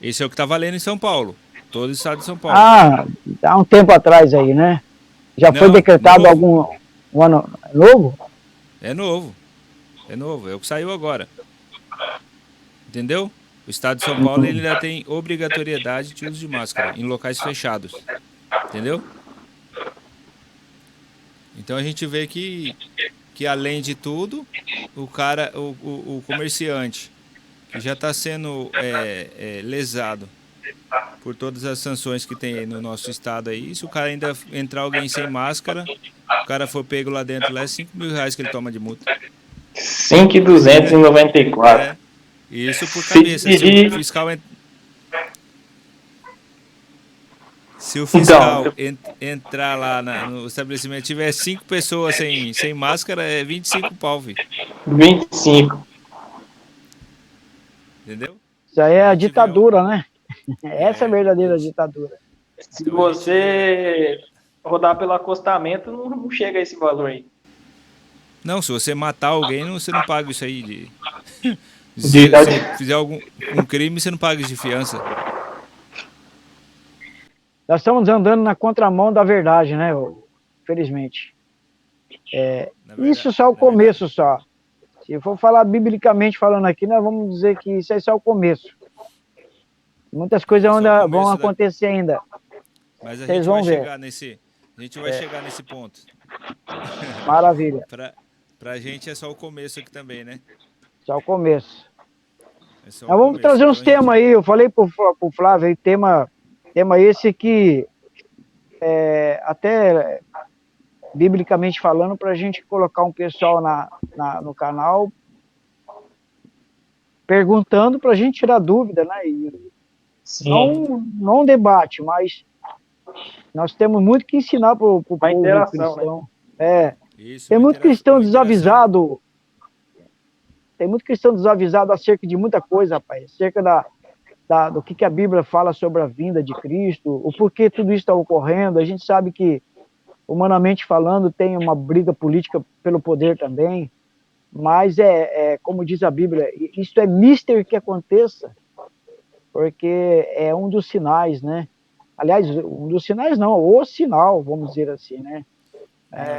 Esse é o que está valendo em São Paulo. Todo o estado de São Paulo. Ah, há um tempo atrás aí, né? Já foi decretado um ano novo? É novo. É novo. É o que saiu agora. Entendeu? O estado de São Paulo ele ainda tem obrigatoriedade de uso de máscara em locais fechados. Entendeu? Então a gente vê que além de tudo, o comerciante que já está sendo lesado por todas as sanções que tem aí no nosso estado aí, se o cara ainda entrar alguém sem máscara, o cara for pego lá dentro, lá é R$5.000 que ele toma de multa. 5.294. Isso por cabeça. Se o fiscal entrar lá no estabelecimento e tiver 5 pessoas sem máscara, é 25 pau, filho. 25. Entendeu? Isso aí é a ditadura, né? Essa é a verdadeira ditadura. Se você rodar pelo acostamento, não chega a esse valor aí. Não, se você matar alguém, você não paga isso aí. Se você fizer um crime, você não paga de fiança. Nós estamos andando na contramão da verdade, né? Felizmente. Isso só é o começo só. Se for falar biblicamente falando aqui, nós vamos dizer que isso é só o começo. Muitas coisas ainda vão acontecer ainda. Mas a gente vai chegar nesse ponto. Maravilha. Pra gente é só o começo aqui também, né? Só o começo. Nós vamos trazer uns temas aí. Eu falei pro Flávio aí, tema esse que até biblicamente falando, para a gente colocar um pessoal no canal perguntando para a gente tirar dúvida, né? Não um debate, mas nós temos muito que ensinar para o povo cristão. Né? Tem muito cristão desavisado. Tem muito cristão desavisado acerca de muita coisa, rapaz. Acerca do que a Bíblia fala sobre a vinda de Cristo, o porquê tudo isso está ocorrendo. A gente sabe que, humanamente falando, tem uma briga política pelo poder também, mas como diz a Bíblia, isso é mister que aconteça, porque é um dos sinais, né? Aliás, um dos sinais não, o sinal, vamos dizer assim, né?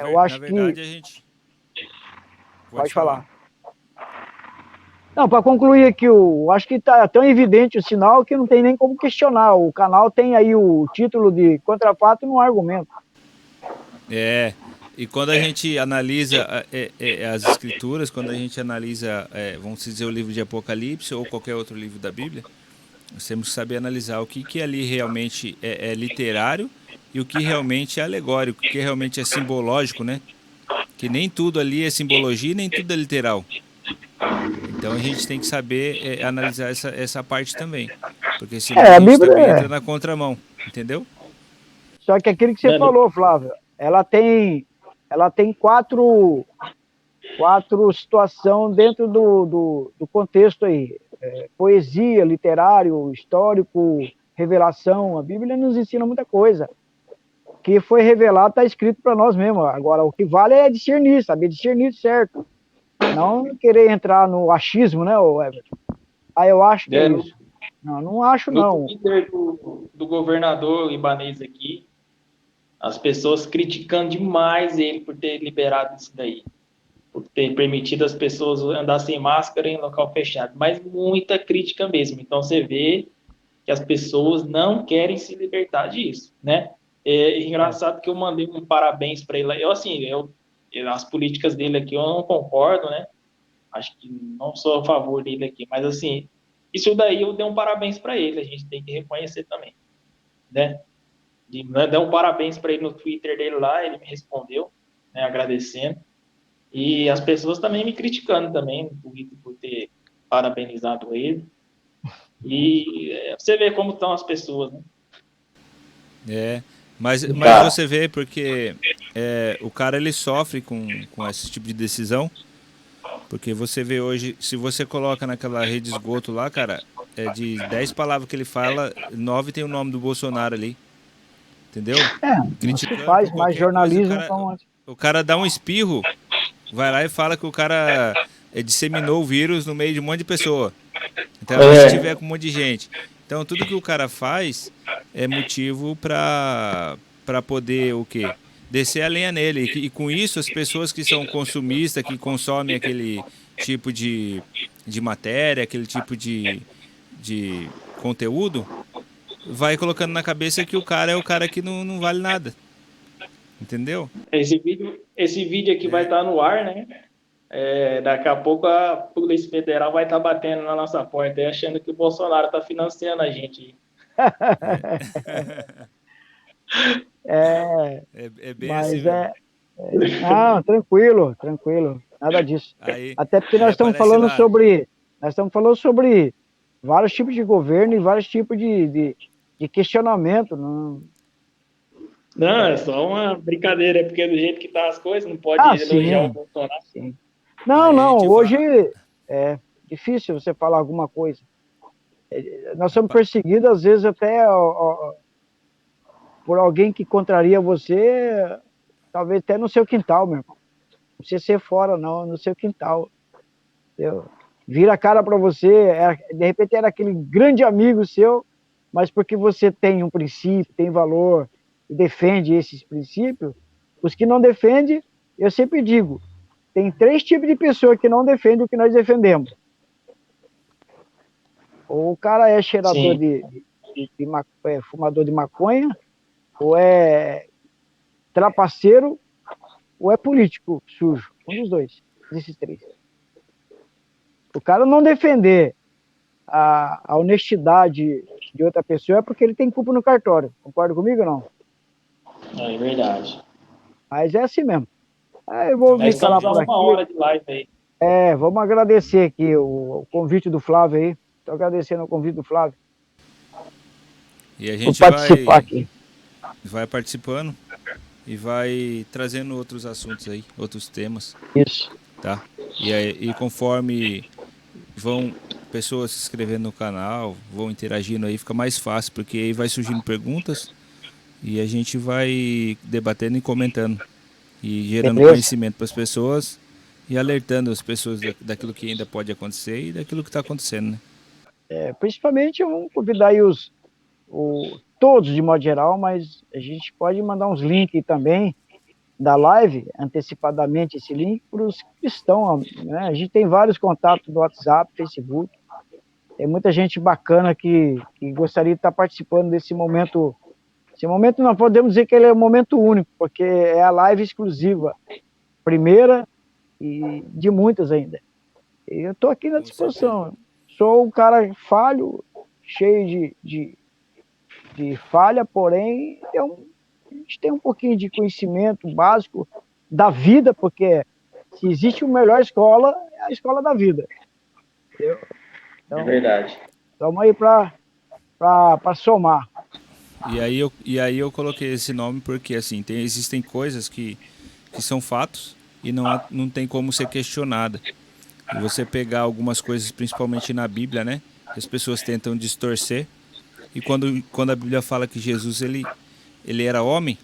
Eu acho que... a gente... Pode falar. Não, para concluir aqui, acho que está tão evidente o sinal que não tem nem como questionar. O canal tem aí o título de Contra Fato e não há argumento. É, e quando a gente analisa as escrituras, quando a gente analisa, vamos dizer, o livro de Apocalipse ou qualquer outro livro da Bíblia, nós temos que saber analisar o que ali realmente é literário e o que realmente é alegórico, o que realmente é simbológico, né? Que nem tudo ali é simbologia, nem tudo é literal. Então a gente tem que saber analisar essa parte também, porque senão a A gente Bíblia também entra na contramão, entendeu? Só que aquilo que você falou, Flávio, ela tem quatro situações dentro do contexto aí. Poesia, literário, histórico, revelação. A Bíblia nos ensina muita coisa. O que foi revelado está escrito para nós mesmos. Agora, o que vale é discernir, saber discernir certo. Não querer entrar no achismo, né, Everton? Eu acho que é isso. Não acho, No não. Twitter do governador Ibanez aqui, as pessoas criticando demais ele por ter liberado isso daí, por ter permitido as pessoas andar sem máscara em local fechado, mas muita crítica mesmo. Então você vê que as pessoas não querem se libertar disso, né? É engraçado que eu mandei um parabéns para ele. As políticas dele aqui eu não concordo, né? Acho que não sou a favor dele aqui, mas assim, isso daí eu dei um parabéns para ele. A gente tem que reconhecer também, né? Dei um parabéns para ele no Twitter dele lá, ele me respondeu, né, agradecendo. E as pessoas também me criticando também no Twitter por ter parabenizado ele. E você vê como estão as pessoas, né? Mas você vê porque o cara ele sofre com esse tipo de decisão, porque você vê hoje, se você coloca naquela rede de esgoto lá, cara, de 10 palavras que ele fala, 9 tem o nome do Bolsonaro ali, entendeu? Não se Criticando faz por mais qualquer coisa, jornalismo como... o cara dá um espirro, vai lá e fala que o cara disseminou o vírus no meio de um monte de pessoa. Então, se tiver com um monte de gente. Então, tudo que o cara faz é motivo para poder o quê? Descer a lenha nele. E com isso, as pessoas que são consumistas, que consomem aquele tipo de matéria, aquele tipo de conteúdo, vai colocando na cabeça que o cara é o cara que não vale nada. Entendeu? Esse vídeo aqui vai estar no ar, né? Daqui a pouco a Polícia Federal vai estar batendo na nossa porta, achando que o Bolsonaro está financiando a gente. É bem assim Mas mesmo. não, tranquilo, nada disso. Até porque nós estamos aparece falando lá. sobre vários tipos de governo e vários tipos de questionamento. Não, é só uma brincadeira, é porque do jeito que tá as coisas, não pode elogiar o Sim, Bolsonaro. sim. Não, hoje é difícil você falar alguma coisa. Nós somos perseguidos, às vezes, até por alguém que contraria você, talvez até no seu quintal, meu irmão. Não precisa ser fora, não, no seu quintal. Entendeu? Vira a cara para você, de repente era aquele grande amigo seu, mas porque você tem um princípio, tem valor, e defende esses princípios, os que não defendem, eu sempre digo, tem 3 tipos de pessoa que não defendem o que nós defendemos. Ou o cara é cheirador fumador de maconha, ou é trapaceiro, ou é político sujo. Um dos dois, desses 3. O cara não defender a honestidade de outra pessoa é porque ele tem culpa no cartório. Concorda comigo ou não? É verdade. Mas é assim mesmo. Eu vou me calar por aqui. Uma hora de live aí. Vamos agradecer aqui o convite do Flávio aí. Estou agradecendo o convite do Flávio. E a gente vai participando e vai trazendo outros assuntos aí, outros temas. Isso. Tá? E conforme vão pessoas se inscrevendo no canal, vão interagindo aí, fica mais fácil, porque aí vai surgindo perguntas e a gente vai debatendo e comentando. E gerando conhecimento para as pessoas e alertando as pessoas daquilo que ainda pode acontecer e daquilo que está acontecendo, né? Principalmente vamos convidar aí todos de modo geral, mas a gente pode mandar uns links também, da live, antecipadamente, esse link para os cristãos, né? A gente tem vários contatos no WhatsApp, Facebook, tem muita gente bacana que gostaria de estar participando desse momento. Esse momento não podemos dizer que ele é um momento único, porque é a live exclusiva, primeira e de muitas ainda. E eu estou aqui na disposição. Sou um cara falho, cheio de falha, porém a gente tem um pouquinho de conhecimento básico da vida, porque se existe uma melhor escola, é a escola da vida. Entendeu? Então, É verdade. estamos aí para somar. E aí eu coloquei esse nome porque assim, existem coisas que são fatos e não tem como ser questionada. E você pegar algumas coisas, principalmente na Bíblia, né? Que as pessoas tentam distorcer. E quando a Bíblia fala que Jesus ele era homem,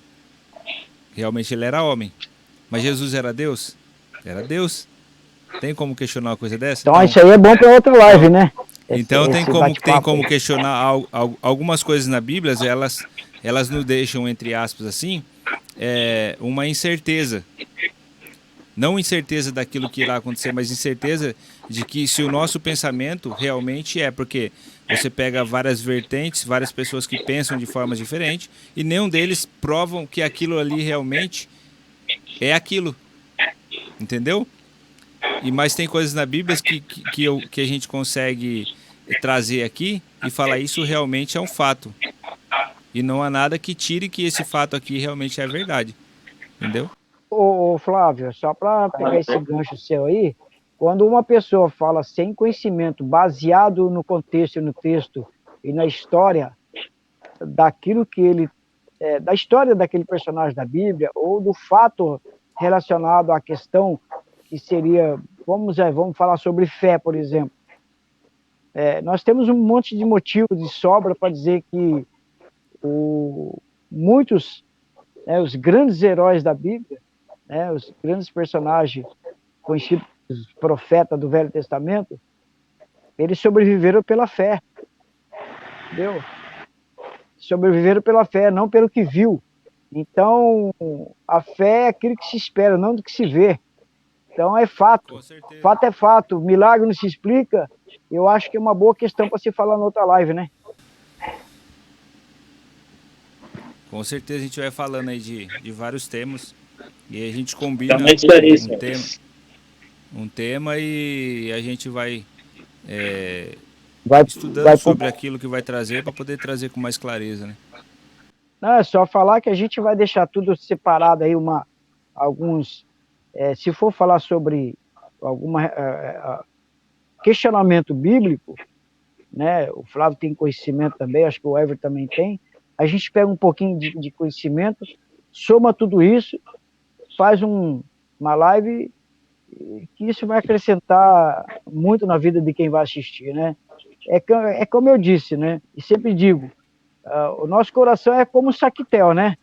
realmente ele era homem. Mas Jesus era Deus? Era Deus. Tem como questionar uma coisa dessa? Então isso aí é bom para outra live, né? Então tem como questionar algumas coisas na Bíblia, elas nos deixam, entre aspas, assim, uma incerteza. Não incerteza daquilo que irá acontecer, mas incerteza de que se o nosso pensamento realmente porque você pega várias vertentes, várias pessoas que pensam de formas diferentes, e nenhum deles provam que aquilo ali realmente é aquilo. Entendeu? Mas tem coisas na Bíblia que a gente consegue trazer aqui e falar isso realmente é um fato. E não há nada que tire que esse fato aqui realmente é verdade. Entendeu? Ô Flávio, só para pegar esse gancho seu aí, quando uma pessoa fala sem conhecimento, baseado no contexto, no texto e na história daquilo que ele, da história daquele personagem da Bíblia, ou do fato relacionado à questão que seria, vamos falar sobre fé, por exemplo. Nós temos um monte de motivos de sobra para dizer que muitos, os grandes heróis da Bíblia, os grandes personagens conhecidos profetas do Velho Testamento, eles sobreviveram pela fé, entendeu? Sobreviveram pela fé, não pelo que viu. Então, a fé é aquilo que se espera, não do que se vê. Então, é fato. Fato é fato. Milagre não se explica. Eu acho que é uma boa questão para se falar na outra live, né? Com certeza a gente vai falando aí de vários temas. E a gente combina um tema e a gente vai estudando sobre aquilo que vai trazer para poder trazer com mais clareza, né? Não, é só falar que a gente vai deixar tudo separado aí, alguns... se for falar sobre algum questionamento bíblico, né? O Flávio tem conhecimento também, acho que o Everton também tem. A gente pega um pouquinho de conhecimento, soma tudo isso, faz uma live que isso vai acrescentar muito na vida de quem vai assistir, né? É como eu disse, né? E sempre digo, o nosso coração é como um saquitel, né?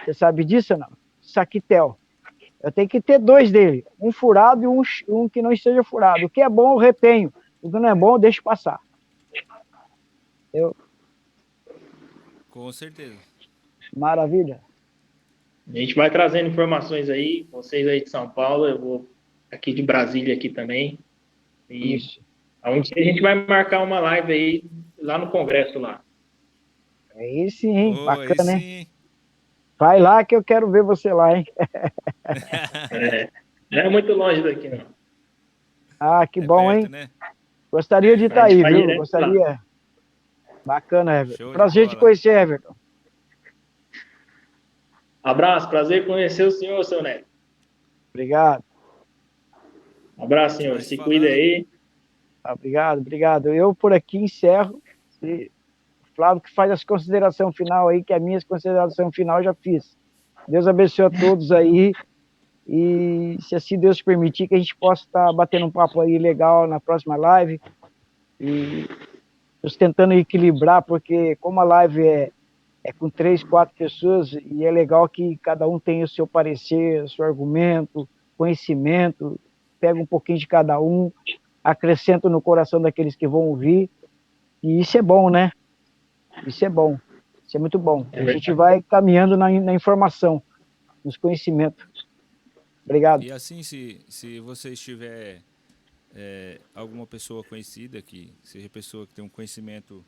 Você sabe disso ou não? Saquitel. Eu tenho que ter dois dele, um furado e um que não esteja furado. O que é bom eu retenho, o que não é bom eu deixo passar. Com certeza. Maravilha. A gente vai trazendo informações aí, vocês aí de São Paulo, eu vou aqui de Brasília aqui também. E isso. Onde a gente vai marcar uma live aí lá no Congresso lá. Aí sim, hein? Bacana, hein? Vai lá que eu quero ver você lá, hein? Não é muito longe daqui, não. Ah, que bom, perto, hein? Né? Gostaria de estar aí, viu? Gostaria. Lá. Bacana, Everton. Prazer de conhecer, Everton. Abraço, prazer conhecer o senhor, seu Neto. Obrigado. Abraço, senhor. Se cuida aí. Obrigado. Eu por aqui encerro. O Flávio que faz as considerações final aí, que a minha consideração final eu já fiz. Deus abençoe a todos aí. E se assim Deus permitir que a gente possa estar batendo um papo aí legal na próxima live. E estou tentando equilibrar, porque como a live é com 3, 4 pessoas, e é legal que cada um tenha o seu parecer, o seu argumento, conhecimento, pega um pouquinho de cada um, acrescenta no coração daqueles que vão ouvir, e isso é bom, né? Isso é bom, isso é muito bom. A gente vai caminhando na informação. nos conhecimentos. Obrigado. E assim, se você estiver alguma pessoa conhecida, que seja pessoa que tem um conhecimento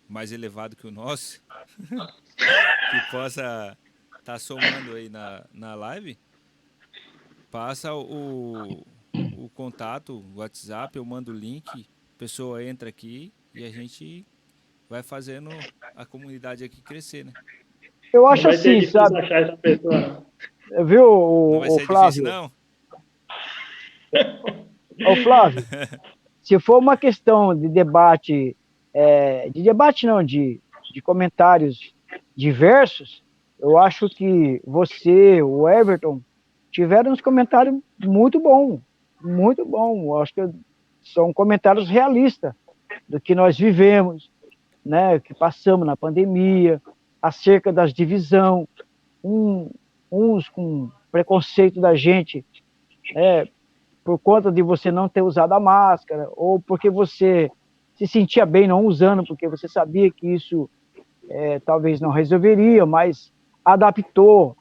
mais elevado que o nosso, que possa estar somando aí na live, passa o contato, o WhatsApp, eu mando o link, a pessoa entra aqui e a gente vai fazendo a comunidade aqui crescer, né? Eu Não acho vai ser assim, difícil sabe? achar essa pessoa, não. Viu, Não vai o ser difícil, Flávio? não? Ô, Flávio, se for uma questão de debate não, de comentários diversos, eu acho que você, o Everton, tiveram uns comentários muito bons, muito bom. Eu acho que são comentários realistas do que nós vivemos, né, que passamos na pandemia, acerca das divisão, uns com preconceito da gente, por conta de você não ter usado a máscara, ou porque você se sentia bem não usando, porque você sabia que isso talvez não resolveria, mas adaptou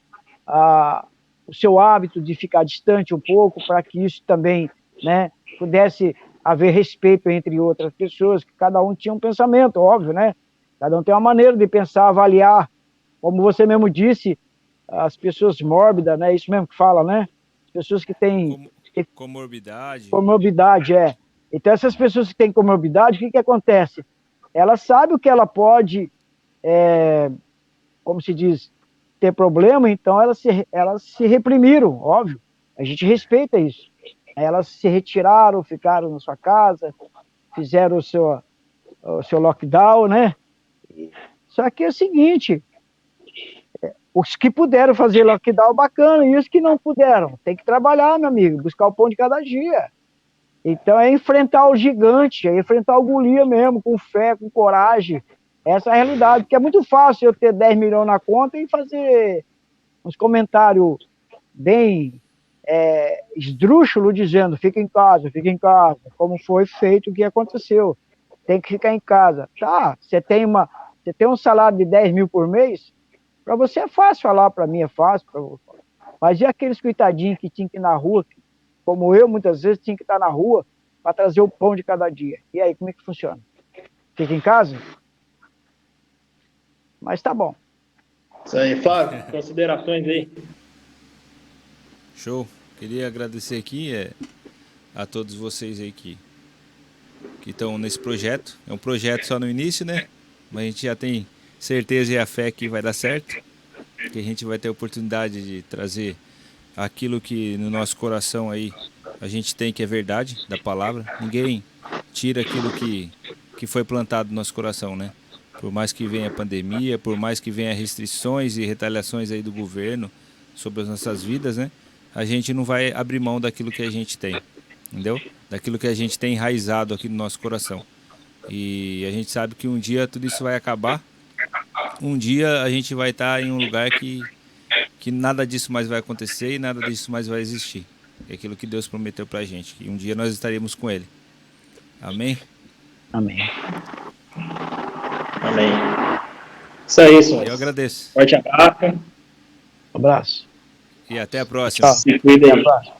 o seu hábito de ficar distante um pouco, para que isso também, né, pudesse haver respeito entre outras pessoas, que cada um tinha um pensamento, óbvio, né? Cada um tem uma maneira de pensar, avaliar, como você mesmo disse, as pessoas mórbidas, né? Isso mesmo que fala, né? As pessoas que têm Comorbidade. comorbidade, Então, essas pessoas que têm comorbidade, o que acontece? Ela sabe o que ela pode, como se diz, ter problema, então elas se reprimiram, óbvio. A gente respeita isso. Elas se retiraram, ficaram na sua casa, fizeram o seu lockdown, né? Só que é o seguinte, os que puderam fazer lockdown, bacana, e os que não puderam, tem que trabalhar, meu amigo, buscar o pão de cada dia. Então é enfrentar o gigante, é enfrentar o Golias mesmo, com fé, com coragem. Essa é a realidade, porque é muito fácil eu ter 10 milhões na conta e fazer uns comentários bem esdrúxulos, dizendo fica em casa, como foi feito o que aconteceu. Tem que ficar em casa. Tá, você tem um salário de 10 mil por mês, para você é fácil falar, para mim é fácil. Mas e aqueles coitadinhos que tinham que ir na rua, como eu, muitas vezes, tinha que estar na rua para trazer o pão de cada dia. E aí, como é que funciona? Fica em casa? Mas tá bom. Isso aí, Flávio, considerações aí. Show. Queria agradecer aqui a todos vocês aí que estão nesse projeto. É um projeto só no início, né? Mas a gente já tem certeza e a fé que vai dar certo, que a gente vai ter a oportunidade de trazer aquilo que no nosso coração aí a gente tem, que é verdade da palavra. Ninguém tira aquilo que foi plantado no nosso coração, né? Por mais que venha a pandemia, por mais que venha restrições e retaliações aí do governo sobre as nossas vidas, né? A gente não vai abrir mão daquilo que a gente tem, entendeu? Daquilo que a gente tem enraizado aqui no nosso coração. E a gente sabe que um dia tudo isso vai acabar. Um dia a gente vai estar em um lugar que nada disso mais vai acontecer e nada disso mais vai existir. É aquilo que Deus prometeu pra gente, que um dia nós estaremos com Ele. Amém? Amém. Amém. Isso aí, senhores. Eu agradeço. Forte abraço. Abraço. E até a próxima. Tchau. Se cuidem. Abraço.